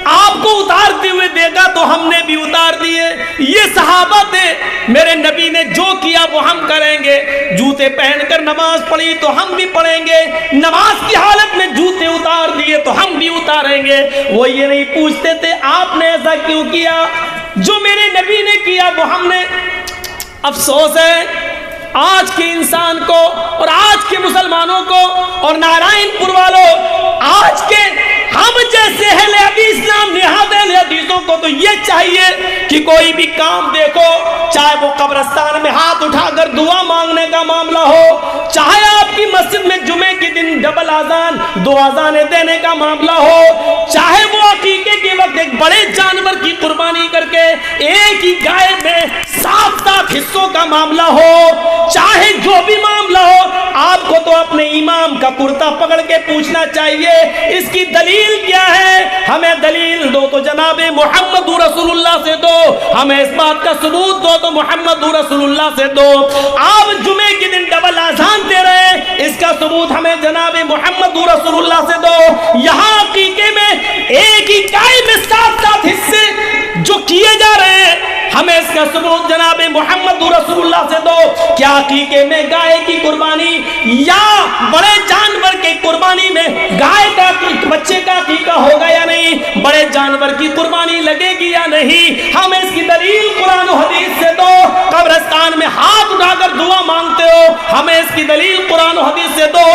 آپ کو اتارتے ہوئے دیکھا تو ہم نے بھی اتار دیے. یہ صحابہ تھے، میرے نبی نے جو کیا وہ ہم کریں گے. جوتے پہن کر نماز پڑھی تو ہم بھی پڑھیں گے، نماز کی حالت میں جوتے اتار دیے تو ہم بھی اتاریں گے. وہ یہ نہیں پوچھتے تھے آپ نے ایسا کیوں کیا، جو میرے نبی نے کیا وہ ہم نے. افسوس ہے آج کے انسان کو اور آج کے مسلمانوں کو اور نارائن پور والوں، آج کے ہم جیسے اہل حدیث نام نہاد اہل حدیثوں کو تو یہ چاہیے کہ کوئی بھی کام دیکھو، چاہے وہ قبرستان میں ہاتھ اٹھا کر دعا مانگنے کا معاملہ ہو، چاہے آپ کی مسجد میں جمعے کے دن ڈبل اذان، 2 اذانیں دینے کا معاملہ ہو، چاہے وہ عقیقے کے وقت ایک بڑے جانور کی قربانی کر کے ایک ہی گائے میں 7 حصوں کا معاملہ ہو، چاہے جو بھی معاملہ ہو، آپ کو تو اپنے امام کا کرتا پکڑ کے پوچھنا چاہیے اس کی دلیل کیا ہے. ہمیں دلیل دو تو جناب محمد رسول اللہ سے دو، ہمیں اس بات کا ثبوت دو تو محمد رسول اللہ سے دو. آپ جمعے کے دن ڈبل اذان دے رہے ہیں، اس کا ثبوت ہمیں جناب محمد رسول اللہ سے دو. یہاں عقیقے میں ایک ہی گائے میں 7 حصے جو کیے جا رہے ہیں، ہمیں اس کا ثبوت جناب محمد رسول اللہ سے دو. کیا عقیقے میں گائے کی قربانی یا بڑے جانور کی قربانی میں گائے کا بچے کا عقیقہ ہوگا یا نہیں، بڑے جانور کی قربانی لگے گی یا نہیں؟ ہمیں اس کی دلیل قرآن و حدیث سے دو. قبرستان میں ہاتھ اٹھا کر دعا مانگتے ہو، ہمیں اس کی دلیل قرآن و حدیث سے دو.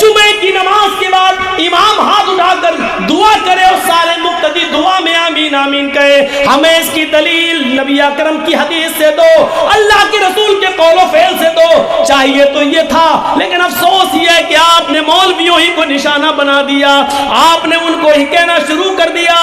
جمعے کی نماز کے بعد امام ہاتھ اٹھا کر دعا کرے اور سارے مقتدی دعا میں آمین آمین کہے، ہمیں اس کی دلیل نبی اکرم کی حدیث سے دو، اللہ کے رسول کے قول و فعل سے دو. چاہیے تو یہ تھا، لیکن افسوس یہ ہے کہ آپ نے مولویوں ہی کو نشانہ بنا دیا، آپ نے ان کو ہی کہنا شروع کر دیا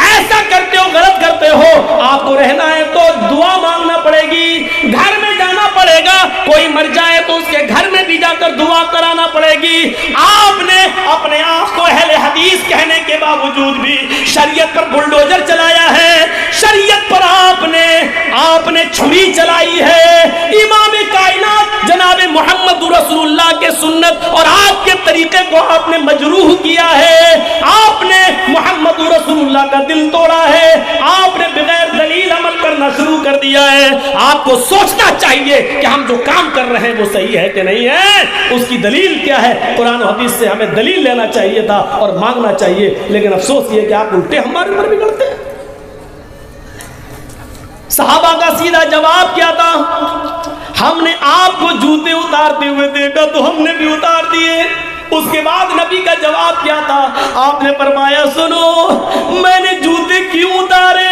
ایسا کرتے ہو غلط کرتے ہو. آپ کو رہنا ہے تو دعا مانگنا پڑے گی، گھر میں جانا پڑے گا، کوئی مر جائے تو اس کے گھر میں بھی جا کر دعا کرانا پڑے گی. آپ نے اپنے آپ کو اہل حدیث کہنے کے باوجود بھی شریعت پر بلڈوزر چلایا ہے، شریعت پر آپ نے چھری چلائی ہے. امام کائنات جناب محمد رسول اللہ کے سنت اور آپ کے طریقے کو آپ نے مجروح کیا ہے، آپ نے محمد رسول اللہ کا دل توڑا ہے، آپ نے بغیر دلیل عمل کرنا شروع کر دیا ہے. آپ کو سوچنا چاہیے کہ ہم جو کام کر رہے ہیں وہ صحیح ہے کہ نہیں ہے، اس کی دلیل کیا ہے. قرآن و حدیث سے ہمیں دلیل لینا چاہیے تھا اور مانگنا چاہیے، لیکن افسوس یہ کہ آپ الٹے ہمارے اوپر بگڑتے ہیں. صحابہ کا سیدھا جواب کیا تھا؟ ہم نے آپ کو جوتے اتارتے ہوئے دیکھا تو ہم نے بھی اتار دیے. اس کے بعد نبی کا جواب کیا تھا؟ آپ نے فرمایا سنو میں نے جوتے کیوں اتارے؟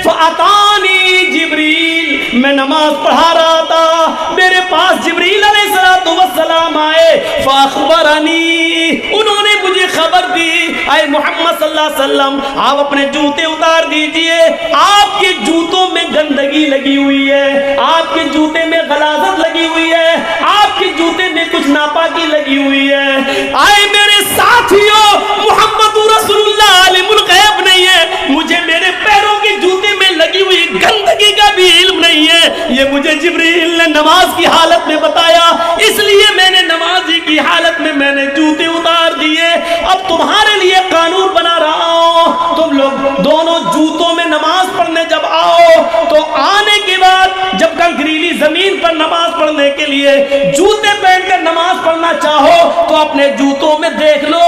فَأَتَانِي جبریل، میں نماز پڑھا رہا تھا، میرے پاس جبریل علیہ السلام آئے، فَأَخْبَرَنِي، انہوں نے مجھے خبر دی، اے محمد صلی اللہ علیہ وسلم آپ اپنے جوتے اتار دیجئے، آپ کے جوتوں میں گندگی لگی ہوئی ہے، آپ کے جوتے میں غلاظت لگی ہوئی ہے، آپ کے جوتے میں کچھ ناپاکی لگی ہوئی ہے. آئے میرے ساتھیوں، محمد رسول اللہ عالم الغیب نہیں ہے، مجھے میرے پیروں کے جوتے میں لگی ہوئی گندگی کا بھی علم نہیں ہے، یہ مجھے جبریل نے نماز کی حالت میں بتایا، اس لیے میں نے نمازی کی حالت میں میں نے جوتے اتار دیے۔ اب تمہارے لیے قانون بنا رہا ہوں، تم لوگ دونوں جوتوں میں نماز پڑھنے جب آؤ تو آنے کے بعد جب کنکریلی زمین پر نماز پڑھنے کے لیے جوتے پہن کر نماز پڑھنا چاہو تو اپنے جوتوں میں دیکھ لو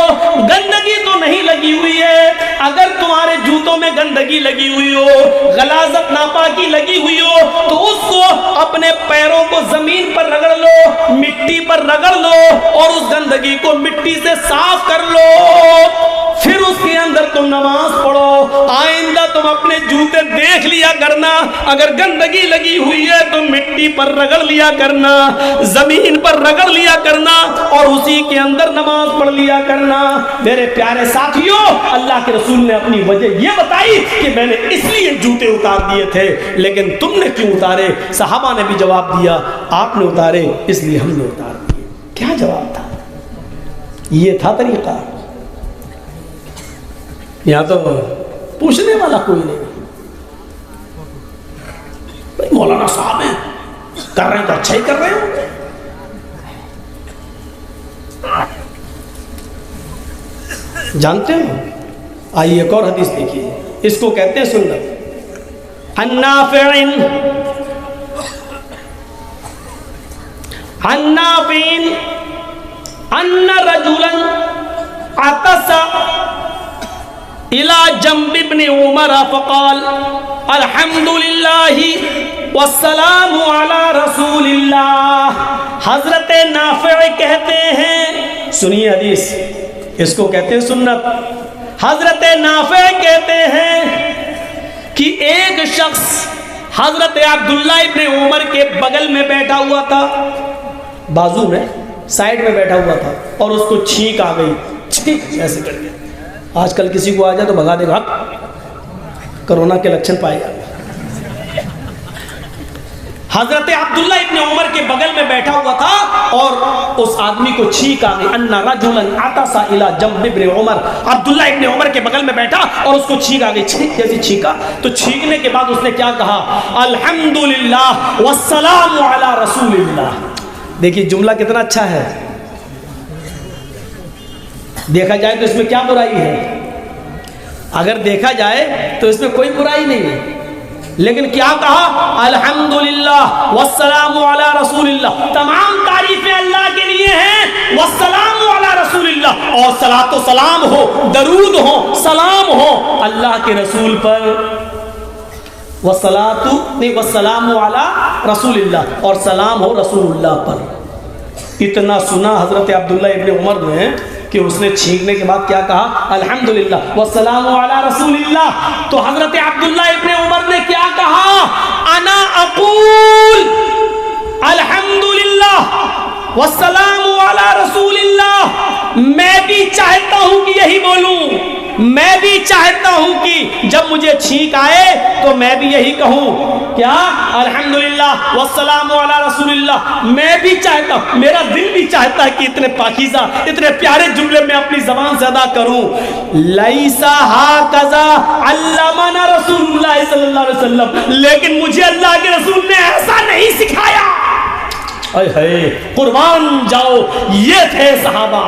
گندگی تو نہیں لگی ہوئی ہے۔ اگر تمہارے جوتوں میں گندگی لگی ہوئی ہو، غلاظت ناپاکی لگی ہوئی ہو تو اس کو اپنے پیروں کو زمین پر رگڑ لو، مٹی پر رگڑ لو اور اس گندگی کو مٹی سے صاف کر لو، پھر اس کے اندر تم نماز پڑھو۔ آئندہ تم اپنے جوتے دیکھ لیا کرنا، اگر گندگی لگی ہوئی ہے تو مٹی پر رگڑ لیا کرنا، زمین پر رگڑ لیا کرنا اور اسی کے اندر نماز پڑھ لیا کرنا۔ میرے پیارے ساتھیوں، اللہ کے رسول نے اپنی وجہ یہ بتائی کہ میں نے اس لیے جوتے اتار دیے تھے، لیکن تم نے کیوں اتارے؟ صحابہ نے بھی جواب دیا، آپ نے اتارے اس لیے ہم نے اتار دیے۔ کیا جواب تھا؟ یہ تھا طریقہ؟ یہاں تو پوچھنے والا کوئی نہیں۔ مولانا صاحب ہیں، کر رہے ہیں تو اچھا ہی کر رہے ہیں۔ جانتے ہیں؟ آئیے ایک اور حدیث دیکھیے، اس کو کہتے ہیں سنت۔ عن نافع ان رجلا عطس الى جنب ابن عمر فقال الحمد للہ والسلام علی رسول اللہ۔ حضرت نافع کہتے ہیں، سنیے حدیث، اس کو کہتے ہیں سنت۔ حضرت نافع کہتے ہیں کہ ایک شخص حضرت عبداللہ ابن عمر کے بغل میں بیٹھا ہوا تھا، بازو میں سائیڈ میں بیٹھا ہوا تھا اور اس کو چھینک آ گئی، چھینک ایسے کر کے۔ آج کل کسی کو آ جائے تو بھگا دے گا، کرونا کے لکشن پائے جائے۔ حضرت عبداللہ ابن عمر کے بغل میں بیٹھا ہوا تھا اور اس آدمی کو چھینک آ گئی۔ ان رجلا عطس الى جنب ابن عمر، عبداللہ ابن عمر کے بغل میں بیٹھا اور اس کو چھینک آ گئی، چھینک جیسی چھینکا تو چھینکنے کے بعد اس نے کیا کہا؟ الحمدللہ والسلام علی رسول اللہ۔ دیکھیے جملہ کتنا اچھا ہے، دیکھا جائے تو اس میں کیا برائی ہے؟ اگر دیکھا جائے تو اس میں کوئی برائی نہیں ہے، لیکن کیا کہا؟ الحمدللہ والسلام علی رسول اللہ، تمام تعریفیں اللہ کے لیے ہیں، والسلام علی رسول اللہ، اور صلاۃ و سلام ہو، درود ہو، سلام ہو اللہ کے رسول پر، والسلام علی رسول اللہ، اور سلام ہو رسول اللہ پر۔ اتنا سنا حضرت عبداللہ ابن عمر نے کہ اس نے چھینکنے کے بعد کیا کہا؟ الحمدللہ والسلام علی رسول اللہ۔ تو حضرت عبداللہ ابن عمر نے کیا کہا؟ انا اقول الحمدللہ والسلام علی رسول اللہ، میں بھی چاہتا ہوں کہ یہی بولوں، میں بھی چاہتا ہوں کہ جب مجھے چھینک آئے تو میں بھی یہی کہوں، کیا؟ الحمدللہ والسلام علی رسول اللہ۔ میں بھی چاہتا ہوں، میرا دل بھی چاہتا ہے کہ اتنے پاکیزہ اتنے پیارے جملے میں اپنی زبان سے ادا کروں۔ لیسا ہاکذا علمنا رسول اللہ صلی اللہ علیہ وسلم، لیکن مجھے اللہ کے رسول نے ایسا نہیں سکھایا۔ اے ہے قربان جاؤ، یہ تھے صحابہ،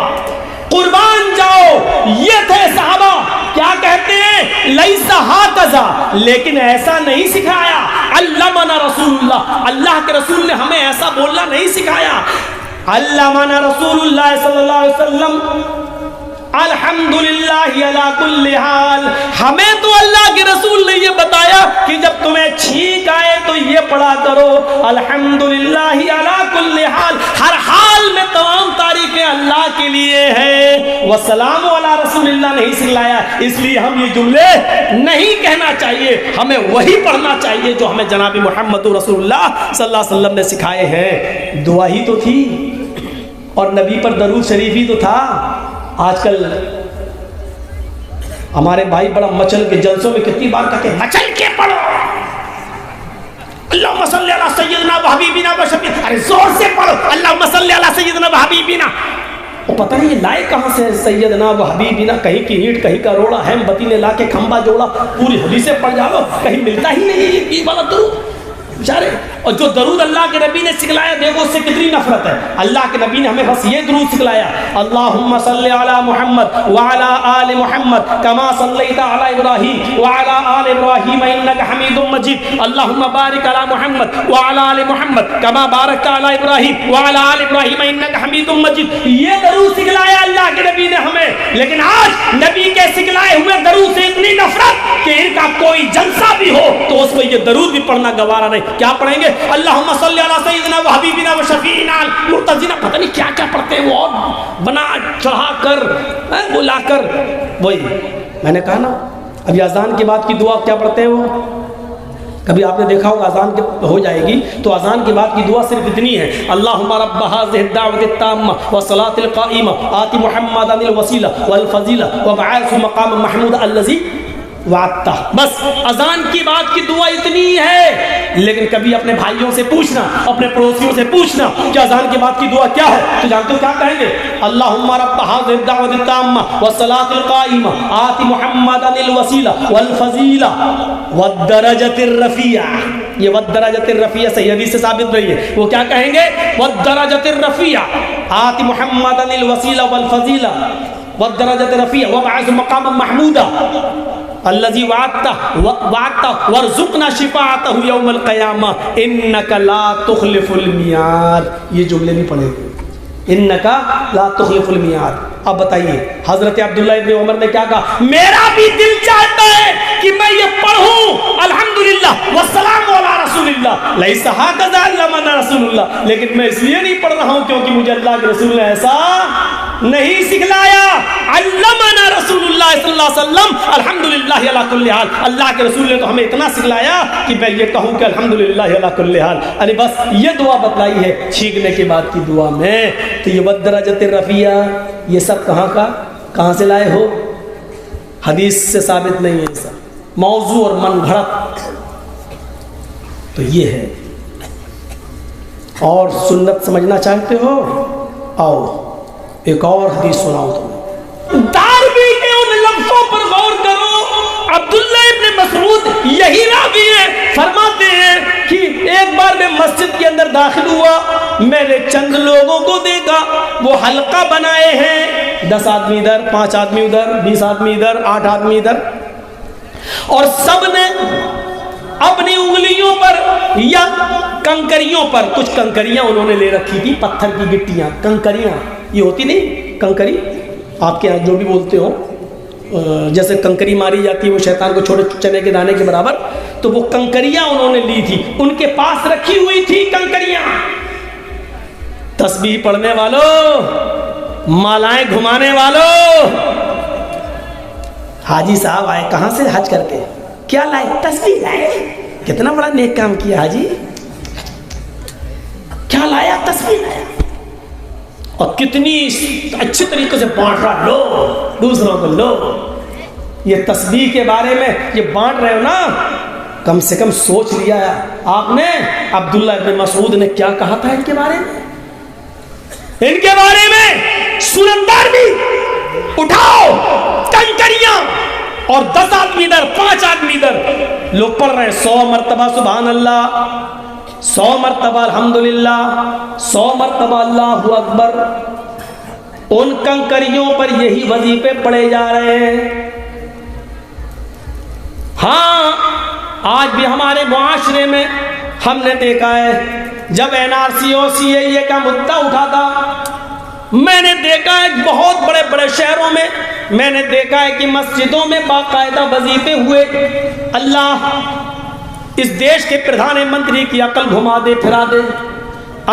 قربان جاؤ یہ تھے صحابہ۔ کیا کہتے ہیں؟ لیسا ہاکذا، لیکن ایسا نہیں سکھایا۔ علمنا رسول اللہ، اللہ کے رسول نے ہمیں ایسا بولنا نہیں سکھایا۔ علمنا رسول اللہ صلی اللہ علیہ وسلم الحمدللہ علی کل حال، ہمیں تو اللہ کے رسول نے یہ بتایا کہ جب تمہیں چھینک آئے تو یہ پڑھا کرو الحمدللہ علی کل حال، ہر حال میں تمام تعریفیں اللہ کے لیے ہیں۔ والسلام علی رسول اللہ نہیں سکھلایا، اس لیے ہم یہ جملے نہیں کہنا چاہیے، ہمیں وہی پڑھنا چاہیے جو ہمیں جناب محمد رسول اللہ صلی اللہ علیہ وسلم نے سکھائے ہیں۔ دعا ہی تو تھی اور نبی پر درود شریف ہی تو تھا۔ آج کل ہمارے بھائی بڑا مچل کے جلسوں میں کتنی بار کہتے ہیں مچل کے پڑھو اللہم صلی علی سیدنا و حبیبنا و شفیع، ارے زور سے پڑھو اللہم صلی علی سیدنا و حبیبنا۔ وہ پتہ نہیں یہ لائے کہاں سے سیدنا و حبیبنا، کہیں کی اینٹ کہیں کا روڑا، ہم بتی نے لا کے کھمبا جوڑا، پوری حدیثیں پڑھ جاؤ، کہیں ملتا ہی نہیں یہ والا درود۔ بیچارے. اور جو درود اللہ کے نبی نے سکھلایا دیکھو اس سے کتنی نفرت ہے. اللہ کے نبی نے ہمیں بس یہ درود سکھلایا, اللہم صلی علی محمد وعلی آل محمد کما صلیت علی ابراہیم وعلی آل ابراہیم انک حمید مجید, اللہم بارک علی محمد وعلی آل محمد کما بارکت علی ابراہیم وعلی آل ابراہیم انک حمید مجید. یہ درود سکھلایا اللہ کے نبی نے ہمیں. لیکن آج نبی کے سکھلائے ہوئے درود سے اتنی نفرت کہ ان کا کوئی جلسہ بھی ہو تو اس میں یہ درود بھی پڑھنا گوارا نہیں. کیا پڑھیں گے؟ اللہم صلی علی سیدنا و حبیبنا و شفیعنا مرتضینا, پتہ نہیں کیا کیا پڑھتے ہیں وہ, اور بنا چڑھا کر بلا کر. وہی میں نے کہا نا ابھی اذان کے بعد کی دعا کیا پڑھتے ہیں وہ, کبھی آپ نے دیکھا ہوگا اذان ہو جائے گی تو اذان کے بعد کی دعا صرف اتنی ہے, اللہم رب هذه الدعوة التامة والصلاة القائمة آت محمدا الوسیلہ والفضیلہ وابعثه مقام محمود الذی وعدتہ. بس اذان کی بات کی دعا اتنی ہے. لیکن کبھی اپنے بھائیوں سے پوچھنا, اپنے پڑوسیوں سے پوچھنا کہ اذان کی بات کی دعا کیا ہے, تو جانتے ہو کیا کہیں گے؟ اللہم رب هذه الدعوة التامة والصلاة القائمة آت محمدا الوسیلہ والفضیلہ والدرجة الرفیعہ. یہ والدرجة الرفیعہ صحیح حدیث سے ثابت رہی ہے. وہ کیا کہیں گے؟ والدرجة الرفیعہ آت محمدا الوسیلہ والفضیلہ والدرجة الرفیعہ وابعث مقاما محمودا الذي وعدته وارزقنا شفاعته يوم القيامة انك لا تخلف الميعاد. یہ جملے بھی پڑھیں گے, انك لا تخلف الميعاد. اب بتائیے حضرت عبداللہ ابن عمر نے کیا کہا؟ میرا بھی دل چاہتا ہے کہ میں یہ پڑھوں الحمدللہ والسلام علی رسول اللہ لیس ہکذا علمنا رسول اللہ, لیکن میں اس لیے نہیں پڑھ رہا ہوں کیونکہ مجھے اللہ کے رسول نے ایسا نہیں سکھلایا. علمنا رسول اللہ صلی اللہ علیہ وسلم الحمدللہ علی کل حال. اللہ کے رسول نے تو ہمیں اتنا سکھلایا کہ میں یہ کہوں کہ الحمدللہ علی کل حال. ارے بس یہ دعا بتلائی ہے چھینکنے کے بعد کی دعا میں. تو یہ والدرجۃ الرفیعہ یہ سب کہاں سے لائے ہو؟ حدیث سے ثابت نہیں ہے, یہ سب موضوع اور من گھڑت. تو یہ ہے. اور سنت سمجھنا چاہتے ہو؟ آؤ ایک اور حدیث سناؤ تمہیں. داروی کے ان لفظوں پر غور کرو. عبداللہ ابن مسعود یہی راوی ہے, فرماتے ہیں کہ ایک بار میں مسجد کے اندر داخل ہوا, میں نے چند لوگوں کو دیکھا وہ حلقہ بنائے ہیں, 10 آدمی ادھر, 5 آدمی ادھر, 20 آدمی ادھر, 8 آدمی ادھر, اور سب نے اپنی انگلیوں پر یا کنکریوں پر, کچھ کنکریاں انہوں نے لے رکھی تھی, پتھر کی گٹیاں, کنکریاں یہ ہوتی نہیں کنکری, آپ کے یہاں جو بھی بولتے ہو, جیسے کنکری ماری جاتی ہے وہ شیطان کو چھوٹے چنے کے دانے کے برابر, تو وہ کنکریاں انہوں نے لی تھی, ان کے پاس رکھی ہوئی تھی کنکریاں. تسبیح پڑھنے والوں, مالائیں گھمانے والوں, حاجی صاحب آئے کہاں سے حج کر کے, کیا لائے؟ تسبیح لائے. کتنا بڑا نیک کام کیا حاجی, کیا لایا؟ تسبیح لایا. اور کتنی اچھے طریقے سے بانٹ رہا, لو دوسروں کو لو. یہ تسبیح کے بارے میں یہ بانٹ رہے ہو نا, کم سے کم سوچ لیا آپ نے عبداللہ ابن مسعود نے کیا کہا تھا ان کے بارے میں. ان کے بارے میں سورندار بھی اٹھاؤ کنکریاں, اور 10 آدمی ادھر, 5 آدمی ادھر, لوگ پڑھ رہے ہیں 100 مرتبہ سبحان اللہ, 100 مرتبہ الحمدللہ, 100 مرتبہ اللہ اکبر. ان کنکریوں پر یہی وظیفے پڑھے جا رہے ہیں. ہاں آج بھی ہمارے معاشرے میں ہم نے دیکھا ہے, جب NRC اور CAA کا مدعا اٹھا تھا, میں نے دیکھا ہے بہت بڑے بڑے شہروں میں, میں نے دیکھا ہے کہ مسجدوں میں باقاعدہ وظیفے ہوئے. اللہ اس دیش کے پردھان منتری کی عقل گھما دے پھرا دے,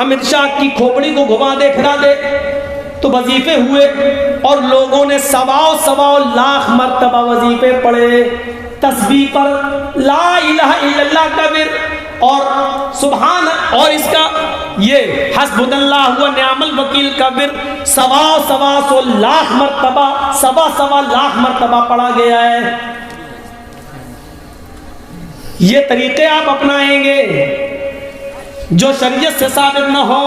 امت شاہ کی کھوپڑی کو گھما دے پھرا دے. تو وظیفے ہوئے اور لوگوں نے 1.25 لاکھ مرتبہ وظیفے پڑھے. تسبیح پر لا الہ الا اللہ کا ورد اور سبحان, اور اس کا یہ حسبنا اللہ و نعم الوکیل کا ورد 1.25 لاکھ مرتبہ, 1.25 لاکھ مرتبہ پڑھا گیا ہے. یہ طریقے آپ اپنائیں گے جو شریعت سے ثابت نہ ہو,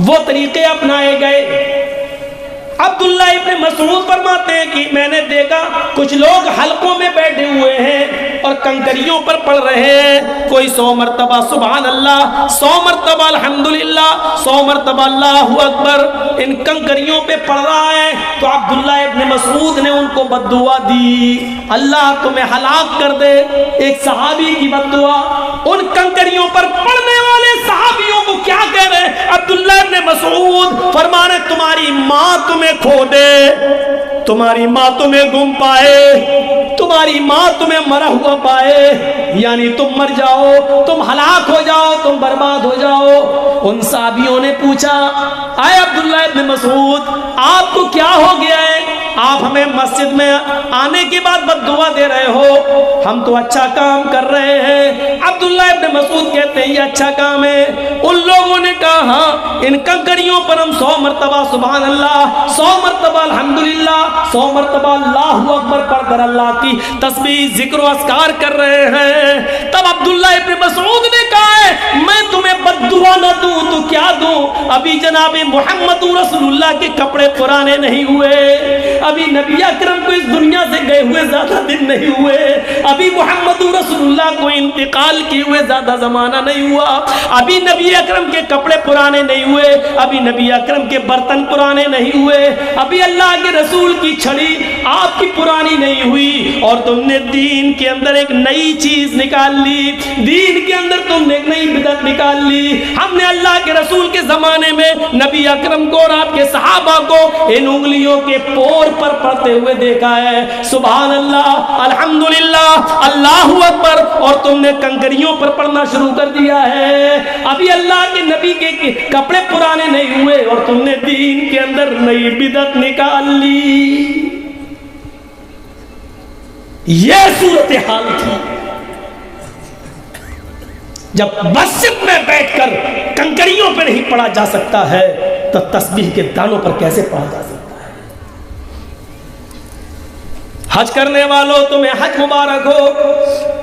وہ طریقے اپنائے گئے. عبداللہ ابن مسعود فرماتے ہیں کہ میں نے دیکھا کچھ لوگ حلقوں میں بیٹھے ہوئے ہیں اور کنکریوں پر پڑھ رہے ہیں، کوئی 100 مرتبہ سبحان اللہ، 100 مرتبہ الحمدللہ، 100 مرتبہ اللہ اکبر ان کنکریوں پہ پڑھ رہا ہے۔ تو عبداللہ ابن مسعود نے ان کو بد دعا دی، اللہ تمہیں ہلاک کر دے۔ ایک صحابی کی بد دعا، ان کنکریوں پر پڑھنے والے صحابیوں کو کیا کہہ رہے ہیں؟ عبداللہ ابن مسعود فرما رہے تمہاری ماں تمہیں کھو دے، تمہاری ماں تمہیں گم پائے، تمہاری ماں تمہیں مرا ہوا پائے، یعنی تم مر جاؤ، تم ہلاک ہو جاؤ، تم برباد ہو جاؤ۔ ان صحابیوں نے پوچھا اے عبداللہ ابن مسعود آپ کو کیا ہو گیا ہے؟ آپ ہمیں مسجد میں آنے کے بعد بد دعا دے رہے ہو، ہم تو اچھا کام کر رہے ہیں۔ عبداللہ ابن مسعود کہتے ہیں یہ اچھا کام ہے۔ ان لوگوں نے کہا ہاں ان کنکریوں پر ہم 100 مرتبہ سبحان اللہ، 100 مرتبہ الحمدللہ، 100 مرتبہ اللہ اکبر پڑھ کر اللہ کی تسبیح ذکر و اذکار کر رہے ہیں۔ تب عبداللہ ابن مسعود نے کہا ہے میں تمہیں بد دعا نہ دوں تو کیا دوں؟ ابھی جناب محمد رسول اللہ کے کپڑے پرانے نہیں ہوئے، ابھی نبی اکرم کو اس دنیا سے گئے ہوئے زیادہ دن نہیں ہوئے، ابھی محمد رسول اللہ کو انتقال کیے ہوئے زیادہ زمانہ نہیں ہوا، ابھی نبی اکرم کے کپڑے پرانے نہیں ہوئے، ابھی نبی اکرم کے برتن پرانے نہیں ہوئے، ابھی اللہ کے رسول کی چھڑی آپ کی پرانی نہیں ہوئی، اور تم نے دین کے اندر ایک نئی چیز نکال لی، دین کے اندر تم نے ایک نئی بدعت نکال لی۔ ہم نے اللہ کے رسول کے زمانے میں نبی اکرم کو اور آپ کے صحابہ کو ان انگلیوں کے پور پر پڑھتے ہوئے دیکھا ہے، سبحان اللہ الحمدللہ اللہ اکبر، اور تم نے کنکریوں پر پڑھنا شروع کر دیا ہے۔ ابھی اللہ کے نبی کے کپڑے پرانے نہیں ہوئے اور تم نے دین کے اندر نئی بدعت نکال لی۔ یہ صورتحال تھی جب مسجد میں بیٹھ کر کنکریوں پہ نہیں پڑھا جا سکتا ہے تو تسبیح کے دانوں پر کیسے پڑھا جا سکتا ہے؟ حج کرنے والوں تمہیں حج مبارک ہو،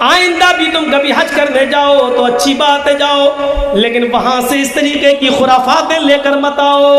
آئندہ بھی تم کبھی حج کرنے جاؤ تو اچھی بات ہے جاؤ، لیکن وہاں سے اس طریقے کی خرافاتیں لے کر مت آؤ۔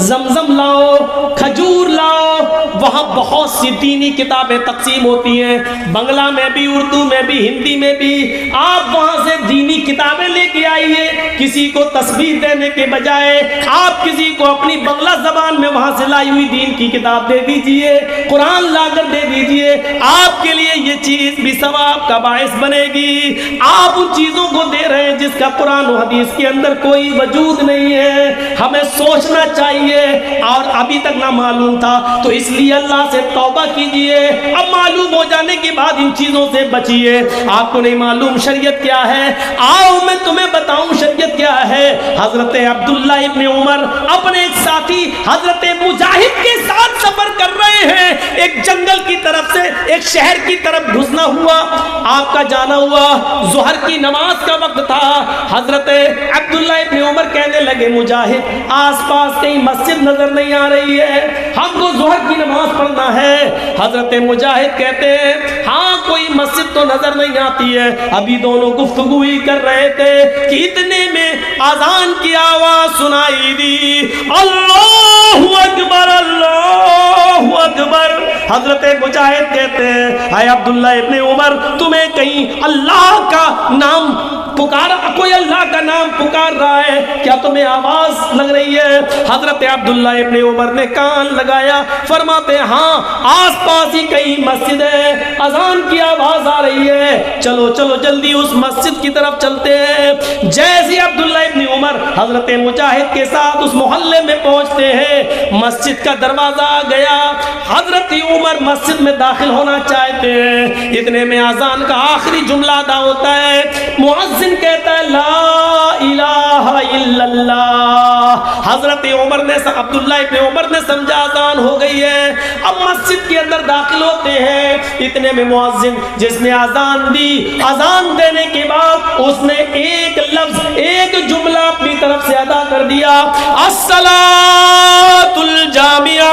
زمزم لاؤ، کھجور لاؤ، وہاں بہت سی دینی کتابیں تقسیم ہوتی ہیں، بنگلہ میں بھی، اردو میں بھی، ہندی میں بھی۔ آپ وہاں سے دینی کتابیں لے کے آئیے، کسی کو تسبیح دینے کے بجائے آپ کسی کو اپنی بنگلہ زبان میں وہاں سے لائی ہوئی دین کی کتاب دے دیجئے، قرآن لا کر دے دیجئے، آپ کے لیے یہ چیز بھی ثواب کا باعث بنے گی۔ آپ ان چیزوں کو دے رہے ہیں جس کا قرآن و حدیث کے اندر کوئی وجود نہیں ہے۔ ہمیں سوچنا چاہیے، اور ابھی تک نہ معلوم تھا تو اس لیے اللہ سے توبہ کیجئے، اب معلوم ہو جانے کے بعد ان چیزوں سے بچیے۔ آپ کو نہیں معلوم شریعت کیا ہے، آؤ میں تمہیں بتاؤں شریعت کیا ہے۔ حضرت عبداللہ ابن عمر اپنے ایک ساتھی حضرت مجاہد کے ساتھ سفر کر رہے ہیں، ایک جنگل کی طرف سے ایک شہر کی طرف گھسنا ہوا، آپ کا جانا ہوا، ظہر کی نماز کا وقت تھا۔ حضرت عبداللہ ابن عمر کہنے لگے مجاہد آس پاس کہیں مسجد نظر نہیں آ رہی ہے، ہم کو ظہر کی نماز پڑھنا ہے۔ حضرت مجاہد کہتے ہیں ہاں کوئی مسجد تو نظر نہیں آتی ہے۔ ابھی دونوں گفتگو ہی کر رہے تھے کہ اتنے میں اذان کی آواز سنائی دی، اللہ اکبر اللہ اکبر۔ حضرت مجاہد کہتے ہیں اے عبداللہ ابن عمر تمہیں کہیں اللہ کا نام پکارا، کوئی اللہ کا نام پکار رہا ہے کیا؟ تمہیں آواز لگ رہی ہے؟ حضرت عبداللہ ابن عمر نے کان لگایا، فرماتے ہاں آس پاس ہی کہیں مسجد ہے، اذان کی آواز آ رہی ہے، چلو چلو جلدی اس مسجد کی طرف چلتے ہیں۔ جیسے عبداللہ ابن عمر حضرت مجاہد کے ساتھ اس محلے میں پہنچتے ہیں، مسجد کا دروازہ آ گیا، حضرت عمر مسجد میں داخل ہونا چاہتے ہیں، اتنے میں اذان کا آخری جملہ ادا ہوتا ہے، مؤذن کہتا ہے لا الہ الا اللہ۔ حضرت عمر نے عبداللہ ابن عمر نے سمجھا اذان ہو گئی ہے، اب مسجد کے اندر داخل ہوتے ہیں، اتنے میں مؤذن جس نے اذان دی، اذان دینے کے بعد اس نے ایک لفظ ایک جملہ اپنی طرف سے ادا کر دیا، الصلاۃ الجامعہ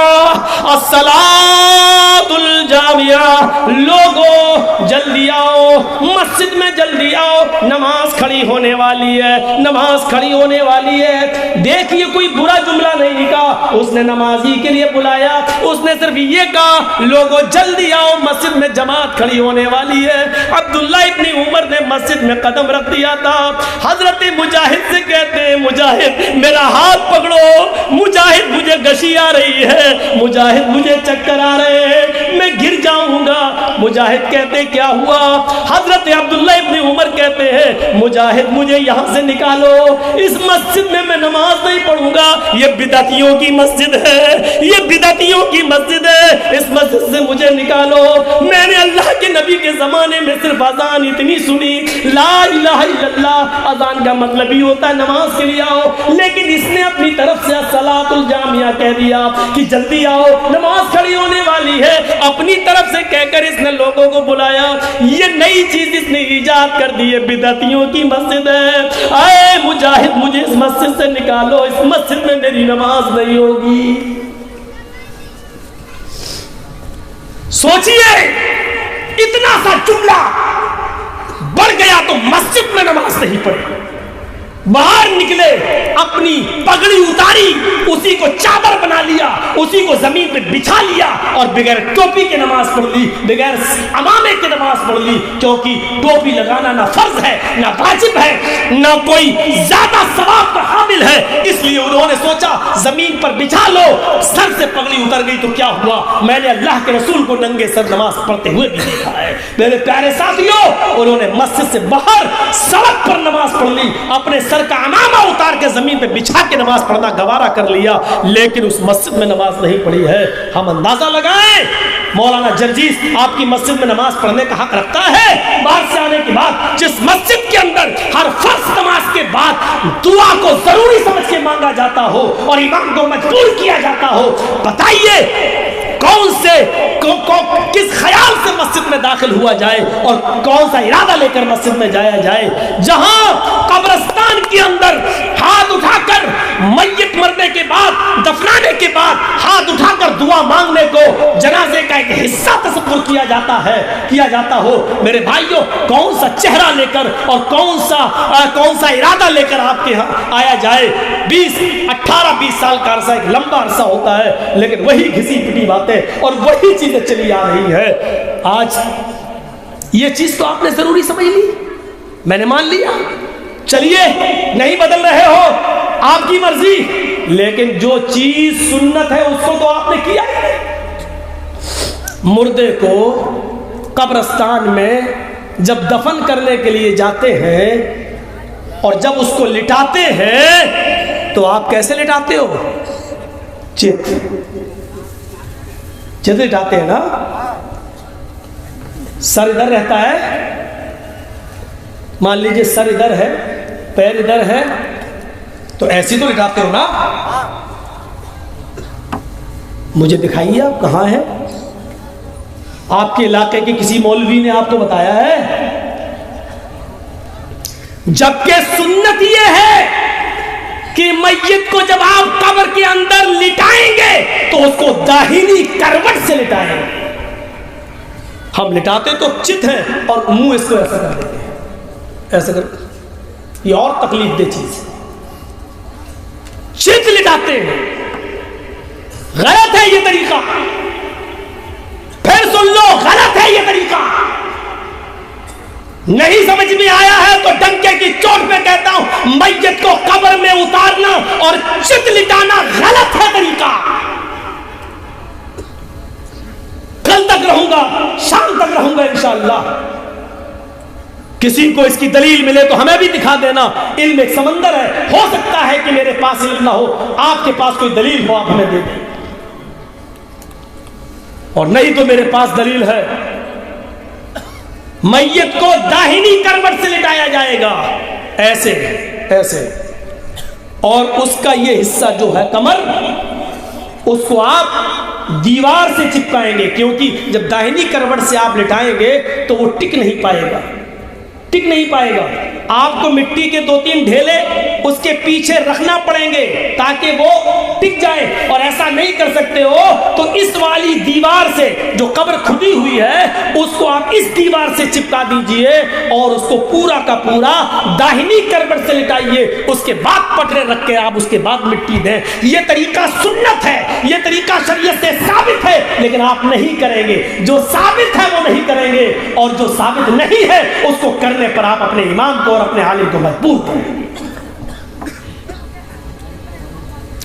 الصلاۃ الجامعہ گیا لوگوں جلدی آؤ مسجد میں جلدی آؤ نماز کھڑی ہونے والی ہے نماز کھڑی ہونے والی ہے دیکھیے کوئی برا جملہ نہیں کہا اس نے نمازی کے لیے بلایا اس نے صرف یہ کہا لوگوں جلدی آؤ مسجد میں جماعت کھڑی ہونے والی ہے عبداللہ ابن عمر نے مسجد میں قدم رکھ دیا تھا حضرت مجاہد سے کہتے ہیں مجاہد میرا ہاتھ پکڑو مجاہد مجھے گشی آ رہی ہے مجاہد مجھے چکر آ رہے ہیں میں گر جاؤں گا مجاہد کہتے کیا ہوا حضرت عبداللہ ابن عمر کہتے ہیں مجاہد مجھے یہاں سے نکالو اس مسجد میں نماز نہیں پڑھوں گا یہ بدعتیوں کی مسجد ہے یہ بدعتیوں کی مسجد ہے اس مسجد سے مجھے نکالو میں نے اللہ کے نبی کے زمانے میں صرف اذان اتنی سنی لا الہ الا اللہ اذان کا مطلب ہی ہوتا ہے نماز کے لیے آؤ لیکن اس نے اپنی طرف سے الصلاۃ الجامعہ کہہ دیا کہ جلدی آؤ نماز کھڑی ہونے والی ہے اپنی طرف سے کہہ کر اس نے لوگوں کو بلایا یہ نئی چیز اس نے ایجاد کر دی ہے بدعتیوں کی مسجد ہے اے مجاہد مجھے اس مسجد سے نکالو اس مسجد میں میری نماز نہیں ہوگی سوچئے اتنا سا جملہ بڑھ گیا تو مسجد میں نماز نہیں پڑھی باہر نکلے اپنی پگڑی اتاری اسی کو چادر بنا لیا اسی کو زمین پہ بچھا لیا اور بغیر ٹوپی کے نماز پڑھ لی بغیر امامے کے نماز پڑھ لی کیونکہ ٹوپی لگانا نہ فرض ہے نہ واجب ہے نہ کوئی زیادہ ثواب کا حامل ہے اس لیے انہوں نے سوچا زمین پر بچھا لو سر سے پگڑی اتر گئی تو کیا ہوا میں نے اللہ کے رسول کو ننگے سر نماز پڑھتے ہوئے بھی دیکھا ہے میرے پیارے ساتھیوں انہوں نے مسجد سے باہر سڑک پر نماز پڑھ لی اپنے سر کا امامہ اتار کے زمین پہ بچھا کے نماز پڑھنا گوارا کر لیا لیکن اس مسجد میں نماز نہیں پڑھی ہے ہم اندازہ لگائیں مولانا جرجیس آپ کی مسجد میں نماز پڑھنے کا حق رکھتا ہے باہر سے آنے کے بعد جس مسجد کے اندر ہر فرض نماز کے بعد دعا کو ضروری سمجھ کے مانگا جاتا ہو اور امام کو مجبور کیا جاتا ہو بتائیے کون سے کس خیال سے مسجد میں داخل ہوا جائے اور کون سا ارادہ لے کر مسجد میں جایا جائے جہاں قبرستان کے اندر ہاتھ اٹھا کر میت مرنے کے بعد دفنانے کے بعد ہاتھ اٹھا کر دعا مانگنے کو جنازے کا ایک حصہ تصور کیا جاتا ہو میرے بھائیوں کون سا چہرہ لے کر اور کون سا ارادہ لے کر آپ کے آیا جائے 18-20 سال کا عرصہ ایک لمبا عرصہ ہوتا ہے لیکن وہی گھسی پٹی باتیں اور وہی چیزیں چلی آ رہی ہے آج یہ چیز تو آپ نے ضروری سمجھ لی میں نے مان لیا چلیے نہیں بدل رہے ہو آپ کی مرضی لیکن جو چیز سنت ہے اس کو تو آپ نے کیا مردے کو قبرستان میں جب دفن کرنے کے لیے جاتے ہیں اور جب اس کو لٹاتے ہیں تو آپ کیسے لٹاتے ہو چت لٹاتے ہیں نا سر ادھر رہتا ہے مان لیجئے سر ادھر ہے پیر ادھر ہے تو ایسی تو لٹاتے ہو نا مجھے دکھائیے آپ کہاں ہیں آپ کے علاقے کے کسی مولوی نے آپ کو بتایا ہے جبکہ سنت یہ ہے کہ میت کو جب آپ قبر کے اندر لٹائیں گے تو اس کو داہنی کروٹ سے لٹائیں گے ہم لٹاتے تو چت ہیں اور منہ اس کو ایسا کر دیتے ہیں ایسا کر یہ اور تکلیف دہ چیز چت لٹاتے ہیں غلط ہے یہ طریقہ پھر سن لو غلط ہے یہ طریقہ نہیں سمجھ میں آیا ہے تو ڈنکے کی چوٹ پہ کہتا ہوں میت کو قبر میں اتارنا اور چت لٹانا غلط ہے طریقہ کل تک رہوں گا شام تک رہوں گا انشاءاللہ کسی کو اس کی دلیل ملے تو ہمیں بھی دکھا دینا علم ایک سمندر ہے ہو سکتا ہے کہ میرے پاس علم نہ ہو آپ کے پاس کوئی دلیل ہو آپ ہمیں دے دیں اور نہیں تو میرے پاس دلیل ہے میت کو داہنی کروٹ سے لٹایا جائے گا ایسے ایسے اور اس کا یہ حصہ جو ہے کمر اس کو آپ دیوار سے چپکائیں گے کیونکہ جب داہنی کروٹ سے آپ لٹائیں گے تو وہ ٹک نہیں پائے گا آپ کو مٹی کے 2-3 ڈھیلے اس کے پیچھے رکھنا پڑیں گے تاکہ وہ ٹک جائے، اور ایسا نہیں کر سکتے ہو تو اس والی دیوار سے جو قبر کھدی ہوئی ہے اس کو آپ اس دیوار سے چپکا دیجئے اور اس کو پورا کا پورا داہنی کروٹ سے لٹائیے، اس کے بعد پٹرے رکھ کے آپ اس کے بعد مٹی دیں۔ یہ طریقہ سنت ہے، یہ طریقہ شریعت سے ثابت ہے، لیکن آپ نہیں کریں گے۔ جو ثابت ہے وہ نہیں کریں گے، اور جو ثابت نہیں ہے اس کو کرنے پر آپ اپنے امام کو اور اپنے عالم کو مجبور کریں گے۔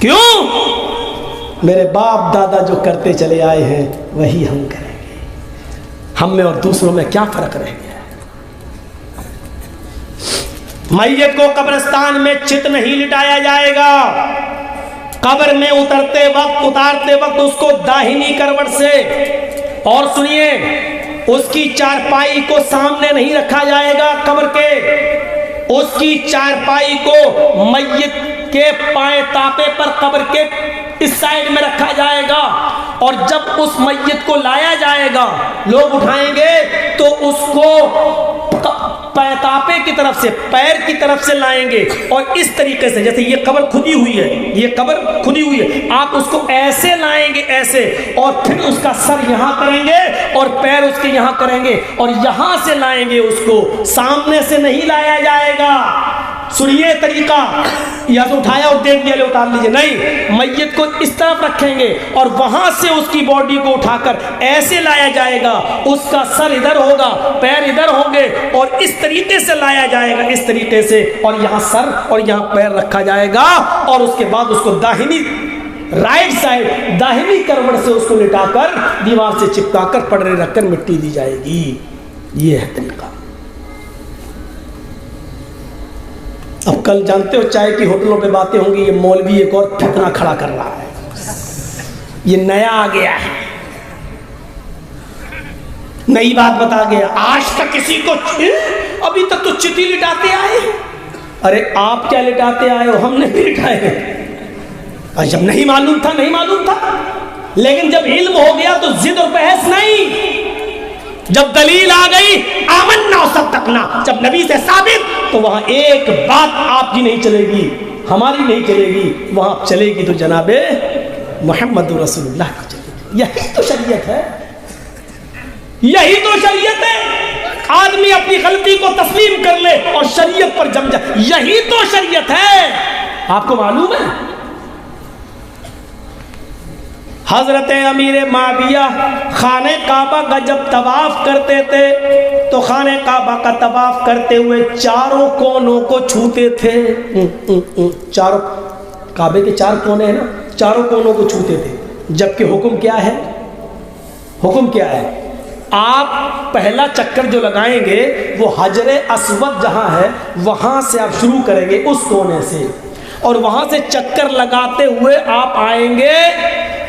کیوں؟ میرے باپ دادا جو کرتے چلے آئے ہیں وہی ہم کریں گے، ہم میں اور دوسروں میں کیا فرق رہ گیا؟ میت کو قبرستان میں چت نہیں لٹایا جائے گا، قبر میں اتارتے وقت اس کو داہنی کروٹ سے، اور سنیے اس کی چارپائی کو سامنے نہیں رکھا جائے گا قبر کے، اس کی چارپائی کو میت کے پائیں تاپے پر قبر کے اس سائڈ میں رکھا جائے گا، اور جب اس میت کو لایا جائے گا لوگ اٹھائیں گے تو اس کو تاپے کی طرف سے پیر کی طرف سے لائیں گے، اور اس طریقے سے جیسے یہ قبر کھدی ہوئی ہے، یہ قبر کھدی ہوئی ہے، آپ اس کو ایسے لائیں گے ایسے، اور پھر اس کا سر یہاں کریں گے اور پیر اس کے یہاں کریں گے اور یہاں سے لائیں گے، اس کو سامنے سے نہیں لایا جائے گا۔ سنیے طریقہ، یا تو اٹھایا اور دے دیا لے اتار لیجیے، نہیں، میت کو اس طرف رکھیں گے اور وہاں سے اس کی باڈی کو اٹھا کر ایسے لایا جائے گا، اس کا سر ادھر ہوگا، پیر ادھر ہوں گے، اور اس طریقے سے لایا جائے گا، اس طریقے سے، اور یہاں سر اور یہاں پیر رکھا جائے گا، اور اس کے بعد اس کو داہنی رائٹ سائڈ داہنی کروٹ سے اس کو لٹا کر دیوار سے چپکا کر پٹرے رکھ کر مٹی دی جائے گی۔ یہ ہے طریقہ۔ اب کل جانتے ہو چائے کی ہوٹلوں پہ باتیں ہوں گی، یہ مولوی ایک اور فتنہ کھڑا کر رہا ہے، یہ نیا آ گیا ہے، نئی بات بتا گیا، آج تک کسی کو ابھی تک تو چٹی لٹاتے آئے۔ ارے آپ کیا لٹاتے آئے ہو، ہم نہیں لٹائے، جب نہیں معلوم تھا نہیں معلوم تھا، لیکن جب علم ہو گیا تو ضد اور بحث نہیں، جب دلیل آ گئی آمنا صدقنا، جب نبی سے ثابت، تو وہاں ایک بات آپ کی نہیں چلے گی، ہماری نہیں چلے گی، وہاں چلے گی تو جناب محمد رسول اللہ کی چلے گی۔ یہی تو شریعت ہے، یہی تو شریعت ہے۔ آدمی اپنی غلطی کو تسلیم کر لے اور شریعت پر جم جائے، یہی تو شریعت ہے۔ آپ کو معلوم ہے حضرت امیر معاویہ خانہ کعبہ کا جب طواف کرتے تھے تو خانہ کعبہ کا طواف کرتے ہوئے چاروں کونوں کو چھوتے تھے، چاروں کعبے کے 4 کونے ہیں نا، چاروں کونوں کو چھوتے تھے، جبکہ حکم کیا ہے؟ حکم کیا ہے؟ آپ پہلا چکر جو لگائیں گے وہ حجر اسود جہاں ہے وہاں سے آپ شروع کریں گے، اس کونے سے، اور وہاں سے چکر لگاتے ہوئے آپ آئیں گے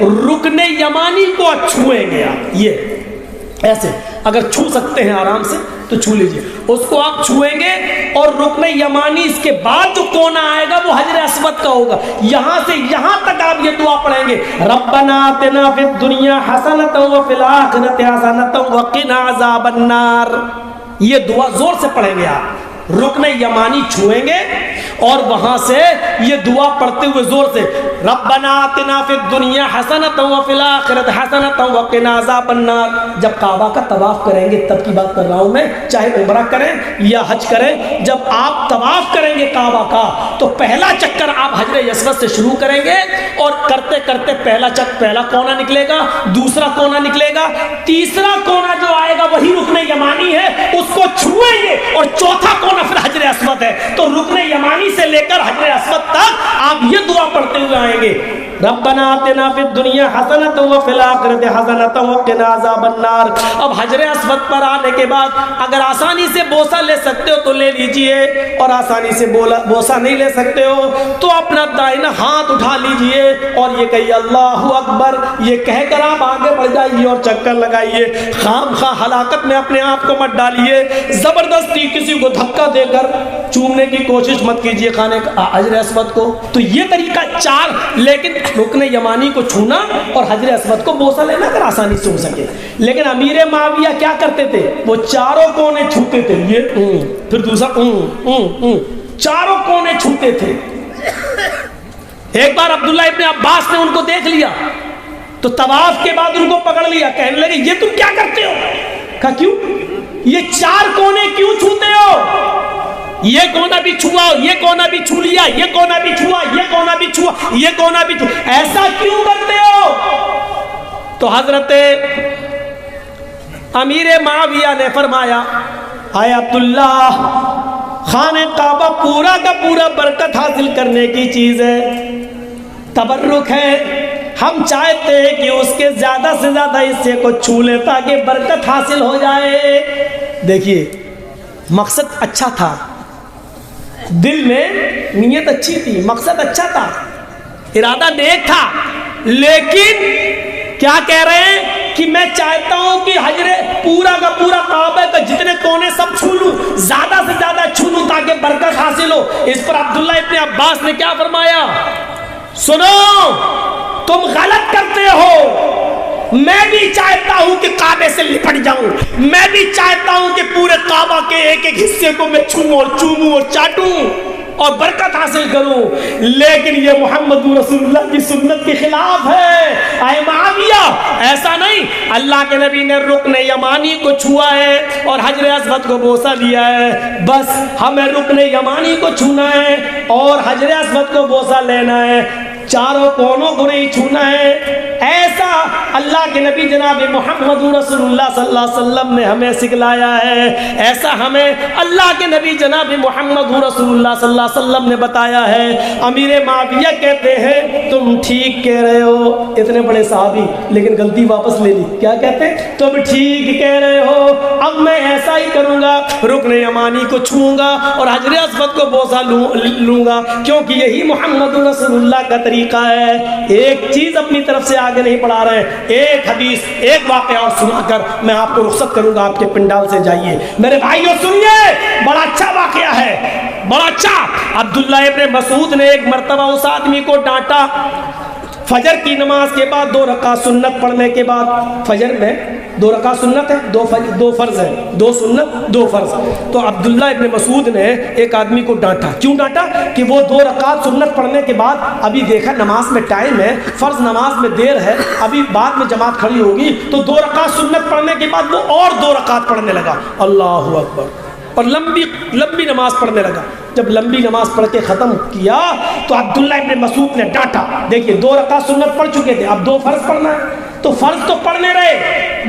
رکن یمانی کو چھوئیں گے، آپ یہ ایسے اگر چھو سکتے ہیں آرام سے تو چھو لیجئے، اس کو آپ چھوئیں گے، اور رکن یمانی اس کے بعد جو کونا آئے گا وہ حجر اسود کا ہوگا، یہاں سے یہاں تک آپ یہ دعا پڑھیں گے، ربنا آتنا فی الدنیا حسنۃ وفی الآخرۃ حسنۃ وقنا عذاب النار، یہ دعا زور سے پڑھیں گے آپ، رکن یمانی چھوئیں گے اور وہاں سے یہ دعا پڑھتے ہوئے زور سے، ربنا آتنا فی الدنیا حسنۃ وفی الآخرۃ حسنۃ وقنا عذاب النار۔ جب کعبہ کا طواف کریں گے تب کی بات کر رہا ہوں میں، چاہے عمرہ کریں یا حج کریں، جب آپ طواف کریں گے کعبہ کا تو پہلا چکر آپ حجر اسود سے شروع کریں گے، اور کرتے کرتے پہلا کونا نکلے گا، دوسرا کونا نکلے گا، تیسرا کونا جو آئے گا وہی رکن یمانی ہے، اس کو چھوئیں گے، اور چوتھا کونا پھر حجر اسود ہے، تو رکن یمانی سے لے کر حجر اسود تک آپ یہ دعا پڑھتے ہوئے آئیں گے، ربنا آتنا فی الدنیا حسنۃ وفی الآخرۃ حسنۃ وقنا عذاب النار۔ اب حجر اسود پر آنے کے بعد اگر آسانی سے بوسہ لے سکتے ہو تو لے لیجئے، اور آسانی سے بوسہ نہیں لے سکتے ہو تو اپنا دائنا ہاتھ اٹھا لیجئے اور یہ کہیے اللہ اکبر، یہ کہہ کر آپ آگے بڑھ جائیے اور چکر لگائیے، خام خواہ ہلاکت میں اپنے آپ کو مت ڈالیے، زبردستی کسی کو دھکا دے کر کر چومنے کی کوشش مت کیجئے خانے حجر اسود کو. تو یہ طریقہ 4. لیکن رکن یمانی کو چھونا اور حجر اسود کو بوسہ لینا اگر آسانی سے ہو سکے. لیکن امیر معاویہ کیا کرتے تھے؟ وہ چاروں کونے چھوتے تھے. یہ پھر دوسرا چاروں کونے چھوتے تھے. ایک بار عبداللہ ابن عباس نے ان کو دیکھ لیا تو طواف کے بعد ان کو پکڑ لیا, کہنے لگے یہ تم کیا کرتے ہو؟ کہا کیوں؟ یہ 4 کونے کیوں چھوتے ہو؟ یہ کونا بھی چھوا, یہ کونا بھی چھو لیا, یہ کونا بھی چھوا, یہ کونا بھی چھوا, یہ کونا بھی چھوا, ایسا کیوں کرتے ہو؟ تو حضرت امیر معاویہ نے فرمایا اے عبداللہ, خانہ کعبہ پورا کا پورا برکت حاصل کرنے کی چیز ہے, تبرک ہے. ہم چاہتے ہیں کہ اس کے زیادہ سے زیادہ حصے کو چھو لیں تاکہ برکت حاصل ہو جائے. دیکھیے مقصد اچھا تھا, دل میں نیت اچھی تھی, مقصد اچھا تھا, ارادہ نیک تھا, لیکن کیا کہہ رہے ہیں کہ میں چاہتا ہوں کہ حجر پورا کا پورا کعبہ کا جتنے کونے سب چھو لوں, زیادہ سے زیادہ چھو لوں تاکہ برکت حاصل ہو. اس پر عبداللہ ابن عباس نے کیا فرمایا؟ سنو, تم غلط کرتے ہو, میں بھی چاہتا ہوں کہ کعبے سے لپٹ جاؤں, میں بھی چاہتا ہوں کہ پورے کعبہ کے ایک ایک حصے کو میں چھوؤں اور چوموں اور چاٹوں اور برکت حاصل کروں, لیکن یہ محمد رسول اللہ کی سنت کے خلاف ہے. اے معاویہ, ایسا نہیں, اللہ کے نبی نے رکن یمانی کو چھوا ہے اور حجر اسود کو بوسہ دیا ہے, بس ہمیں رکن یمانی کو چھونا ہے اور حجر اسود کو بوسہ لینا ہے, چاروں کونوں کو نہیں چھونا ہے. ایسا اللہ کے نبی جناب محمد رسول اللہ صلی اللہ علیہ وسلم نے ہمیں سکھلایا ہے, ایسا ہمیں اللہ کے نبی جناب محمد رسول اللہ صلی اللہ علیہ وسلم نے بتایا ہے. امیر معاویہ کہتے ہیں تم ٹھیک کہہ رہے ہو, اتنے بڑے صحابی لیکن غلطی واپس لے لی. کیا کہتے ہیں؟ تم ٹھیک کہہ رہے ہو, اب میں ایسا ہی کروں گا, رکن یمانی کو چھوؤں گا اور حجر اسود کو بوسہ لوں گا, کیونکہ یہی محمد رسول اللہ کا طریقہ ہے. ایک چیز اپنی طرف سے آگے نہیں بڑھا رہے, ایک حدیث ایک واقعہ اور سنا کر میں آپ کو رخصت کروں گا, آپ کے پنڈال سے جائیے. میرے بھائیوں سنیے, بڑا اچھا واقعہ ہے, بڑا اچھا. عبداللہ ابن مسعود نے ایک مرتبہ اس آدمی کو ڈانٹا, فجر کی نماز کے بعد 2 رکعت سنت پڑھنے کے بعد, فجر میں 2 رکعت سنت ہے, 2 فرض ہے, 2 سنت 2 فرض. تو عبداللہ ابن مسعود نے ایک آدمی کو ڈانٹا. کیوں ڈانٹا؟ کہ وہ 2 رکعت سنت پڑھنے کے بعد ابھی دیکھا نماز میں ٹائم ہے, فرض نماز میں دیر ہے, ابھی بعد میں جماعت کھڑی ہوگی, تو 2 رکعت سنت پڑھنے کے بعد وہ اور 2 رکعت پڑھنے لگا, اللہ اکبر, اور لمبی نماز پڑھنے لگا. جب لمبی نماز پڑھ کے ختم کیا تو عبداللہ ابن مسعود نے ڈانٹا. دیکھیے 2 رکعت سنت پڑھ چکے تھے, اب 2 فرض پڑھنا ہے, تو فرض تو پڑھنے رہے,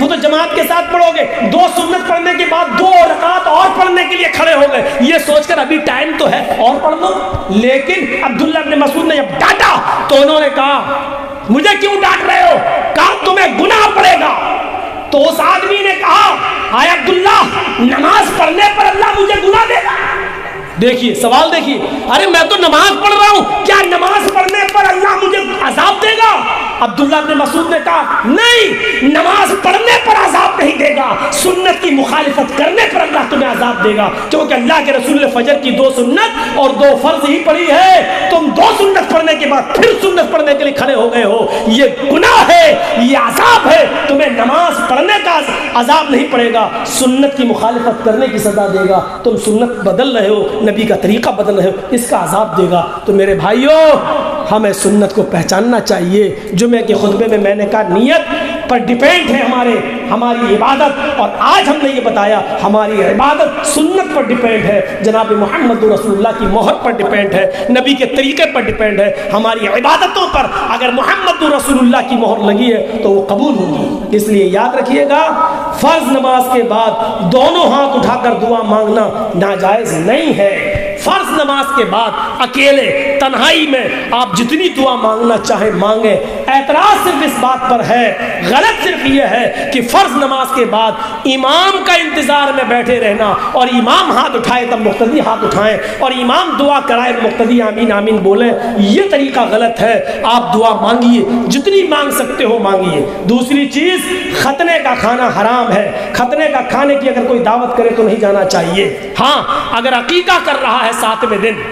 وہ تو جماعت کے ساتھ پڑھو گے, 2 سنت پڑھنے کے بعد 2 رکعت اور پڑھنے کے لیے کھڑے ہو گئے, یہ سوچ کر ابھی ٹائم تو ہے اور پڑھ لو. لیکن عبداللہ ابن مسعود نے جب ڈانٹا تو انہوں نے کہا مجھے کیوں ڈانٹ رہے ہو؟ کہا تمہیں گناہ پڑے گا. تو اس آدمی نے کہا اے عبداللہ, نماز پڑھنے پر اللہ مجھے گناہ دے گا؟ دیکھیے سوال دیکھیے, ارے میں تو نماز پڑھ رہا ہوں, کیا نماز پڑھنے پر اللہ مجھے عذاب دے گا؟ عبداللہ ابن مسعود نے کہا نہیں, نماز پڑھنے پر عذاب نہیں دے گا, سنت کی مخالفت کرنے پر اللہ تمہیں عذاب دے گا, کیونکہ اللہ کے رسول نے فجر کی 2 سنت اور 2 فرض ہی پڑھی ہے, تم 2 سنت پڑھنے کے بعد پھر سنت پڑھنے کے لیے کھڑے ہو گئے ہو, یہ گناہ ہے, یہ عذاب ہے, تمہیں نماز پڑھنے کا عذاب نہیں پڑے گا, سنت کی مخالفت کرنے کی سزا دے گا. تم سنت بدل رہے ہو, نبی کا طریقہ بدل رہے ہو, اس کا عذاب دے گا. تو میرے بھائیوں, ہمیں سنت کو پہچاننا چاہیے. جمعے کے خطبے میں میں نے کہا نیت پر ڈیپینڈ ہے ہماری عبادت, اور آج ہم نے یہ بتایا ہماری عبادت سنت پر ڈیپینڈ ہے, جناب محمد رسول اللہ کی مہر پر ڈیپینڈ ہے, نبی کے طریقے پر ڈیپینڈ ہے. ہماری عبادتوں پر اگر محمد رسول اللہ کی مہر لگی ہے تو وہ قبول ہوگی. اس لیے یاد رکھیے گا, فرض نماز کے بعد دونوں ہاتھ اٹھا کر دعا مانگنا ناجائز نہیں ہے. فرض نماز کے بعد اکیلے تنہائی میں آپ جتنی دعا مانگنا چاہیں مانگیں. اعتراض صرف اس بات پر ہے، غلط صرف یہ ہے کہ فرض نماز کے بعد امام کا انتظار میں بیٹھے رہنا اور امام ہاتھ اٹھائے تب مقتدی ہاتھ اٹھائیں اور امام دعا کرائے مقتدی آمین آمین بولیں، یہ طریقہ غلط ہے. آپ دعا مانگیے، جتنی مانگ سکتے ہو مانگیے. دوسری چیز، ختنے کا کھانا حرام ہے. ختنے کا کھانے کی اگر کوئی دعوت کرے تو نہیں جانا چاہیے. ہاں اگر عقیقہ کر رہا ہے 7ویں دن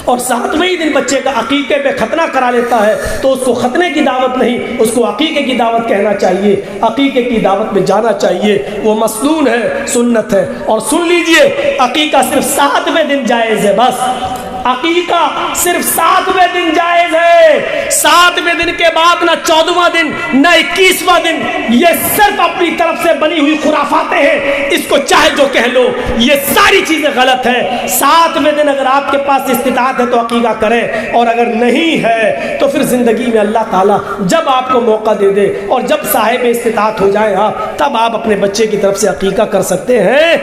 اور 7ویں ہی دن بچے کا عقیقے پہ ختنہ کرا لیتا ہے تو اس کو ختنے کی دعوت نہیں، اس کو عقیقے کی دعوت کہنا چاہیے. عقیقے کی دعوت میں جانا چاہیے، وہ مسنون ہے، سنت ہے. اور سن لیجئے، عقیقہ صرف 7ویں دن جائز ہے. بس عقیقہ صرف 7ویں دن جائز ہے. 7ویں دن کے بعد نہ 14واں دن نہ 21واں دن. یہ صرف اپنی طرف سے بنی ہوئی خرافاتیں ہیں، اس کو چاہے جو کہہ لو، یہ ساری چیزیں غلط ہیں. 7ویں دن اگر آپ کے پاس استطاعت ہے تو عقیقہ کریں، اور اگر نہیں ہے تو پھر زندگی میں اللہ تعالیٰ جب آپ کو موقع دے دے اور جب صاحب استطاعت ہو جائے آپ، تب آپ اپنے بچے کی طرف سے عقیقہ کر سکتے ہیں.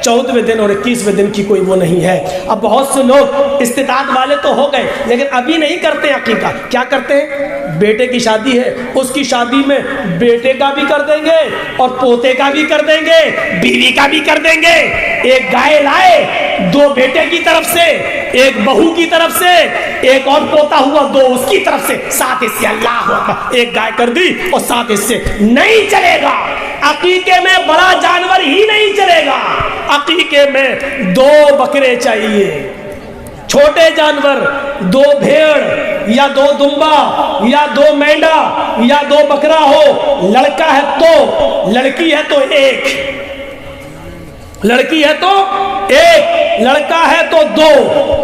14ویں دن اور 21ویں دن کی کوئی وہ نہیں ہے. اب بہت سے لوگ استطاعت والے تو ہو گئے لیکن ابھی نہیں کرتے عقیقہ. کیا کرتے ہیں؟ بیٹے کی شادی ہے، اس کی شادی میں بیٹے کا بھی کر دیں گے اور پوتے کا بھی کر دیں گے، بیوی کا بھی کر دیں گے. ایک گائے لائے، 2 بیٹے کی طرف سے، ایک بہو کی طرف سے، ایک اور پوتا ہوا 2 اس کی طرف سے، 7 حصے. اللہ اکبر، ایک گائے کر دی اور 7 حصے. نہیں چلے گا. عقیقے میں بڑا جانور ہی نہیں چلے گا. عقیقے میں 2 بکرے چاہیے، چھوٹے جانور 2 بھیڑ یا 2 دمبا یا 2 مینڈا یا 2 بکرا ہو. لڑکا ہے تو، لڑکی ہے تو 1، لڑکی ہے تو 1، لڑکا ہے تو 2.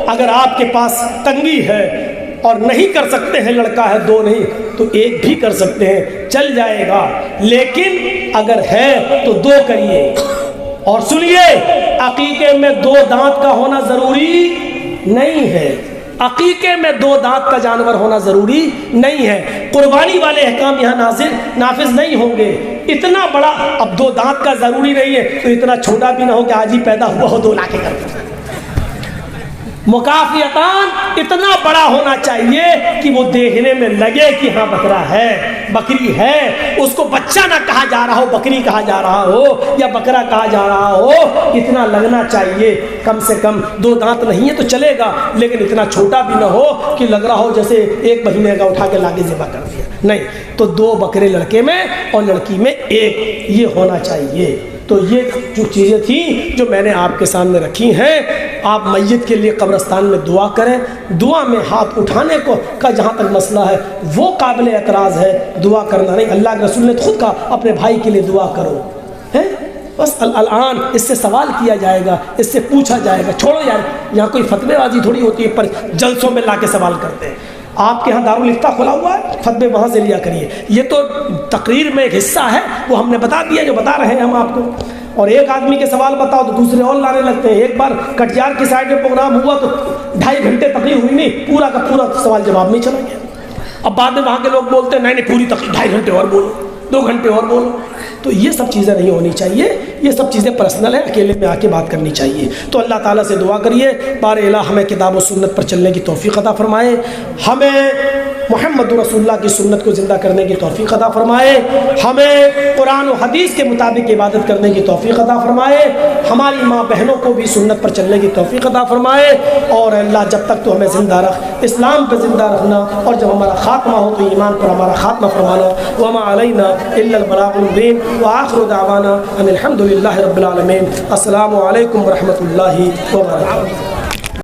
اگر آپ کے پاس تنگی ہے اور نہیں کر سکتے ہیں، لڑکا ہے 2 نہیں تو 1 بھی کر سکتے ہیں، چل جائے گا. لیکن اگر ہے تو 2 کریے. اور سنیے، عقیقے میں 2 دانت کا ہونا ضروری نہیں ہے. عقیقے میں 2 دانت کا جانور ہونا ضروری نہیں ہے. قربانی والے احکام یہاں نافذ نہیں ہوں گے. اتنا بڑا، اب 2 دانت کا ضروری نہیں ہے تو اتنا چھوٹا بھی نہ ہو کہ آج ہی پیدا ہوا ہو 2 لاکھ کا. مکافیتان اتنا بڑا ہونا چاہیے کہ وہ دیکھنے میں لگے کہ ہاں بکرا ہے، بکری ہے. اس کو بچہ نہ کہا جا رہا ہو، بکری کہا جا رہا ہو یا بکرا کہا جا رہا ہو. اتنا لگنا چاہیے. کم سے کم 2 دانت نہیں ہے تو چلے گا، لیکن اتنا چھوٹا بھی نہ ہو کہ لگ رہا ہو جیسے 1 مہینے کا اٹھا کے لاگے ذبح کر دیا. نہیں، تو 2 بکرے لڑکے میں اور لڑکی میں 1، یہ ہونا چاہیے. تو یہ جو چیزیں تھیں جو میں نے آپ کے سامنے رکھی ہیں. آپ میت کے لیے قبرستان میں دعا کریں. دعا میں ہاتھ اٹھانے کا جہاں تک مسئلہ ہے وہ قابل اعتراض ہے، دعا کرنا نہیں. اللہ کے رسول نے خود کہا اپنے بھائی کے لیے دعا کرو. بس الان اس سے سوال کیا جائے گا، اس سے پوچھا جائے گا. چھوڑو یار، یہاں کوئی فتوے بازی تھوڑی ہوتی ہے، پر جلسوں میں لا کے سوال کرتے ہیں. آپ کے ہاں دارالفتہ کھلا ہوا ہے، فتوے وہاں سے لیا کریے. یہ تو تقریر میں ایک حصہ ہے، وہ ہم نے بتا دیا جو بتا رہے ہیں ہم آپ کو. اور ایک آدمی کے سوال بتاؤ تو دوسرے اور لانے لگتے ہیں. ایک بار کٹیار کی سائڈ میں پروگرام ہوا تو 2.5 گھنٹے تقریر ہوئی نہیں، پورا کا پورا سوال جواب نہیں چلا گیا. اب بعد میں وہاں کے لوگ بولتے ہیں نہیں پوری تقریر 2.5 گھنٹے اور بولو، 2 گھنٹے اور بولو. تو یہ سب چیزیں نہیں ہونی چاہیے. یہ سب چیزیں پرسنل ہیں، اکیلے میں آ کے بات کرنی چاہیے. تو اللہ تعالیٰ سے دعا کریے بار الہ ہمیں کتاب و سنت پر چلنے کی توفیق عطا فرمائے، ہمیں محمد رسول اللہ کی سنت کو زندہ کرنے کی توفیق عطا فرمائے، ہمیں قرآن و حدیث کے مطابق عبادت کرنے کی توفیق عطا فرمائے، ہماری ماں بہنوں کو بھی سنت پر چلنے کی توفیق عطا فرمائے. اور اللہ جب تک تو ہمیں زندہ رکھ، اسلام پہ زندہ رکھنا، اور جب ہمارا خاتمہ ہو تو ایمان پر ہمارا خاتمہ فرمانا. وما علینا الا البلاغ المبین وآخر دعوانا ان الحمد للہ رب العالمین. السلام علیکم ورحمۃ اللہ وبرکاتہ.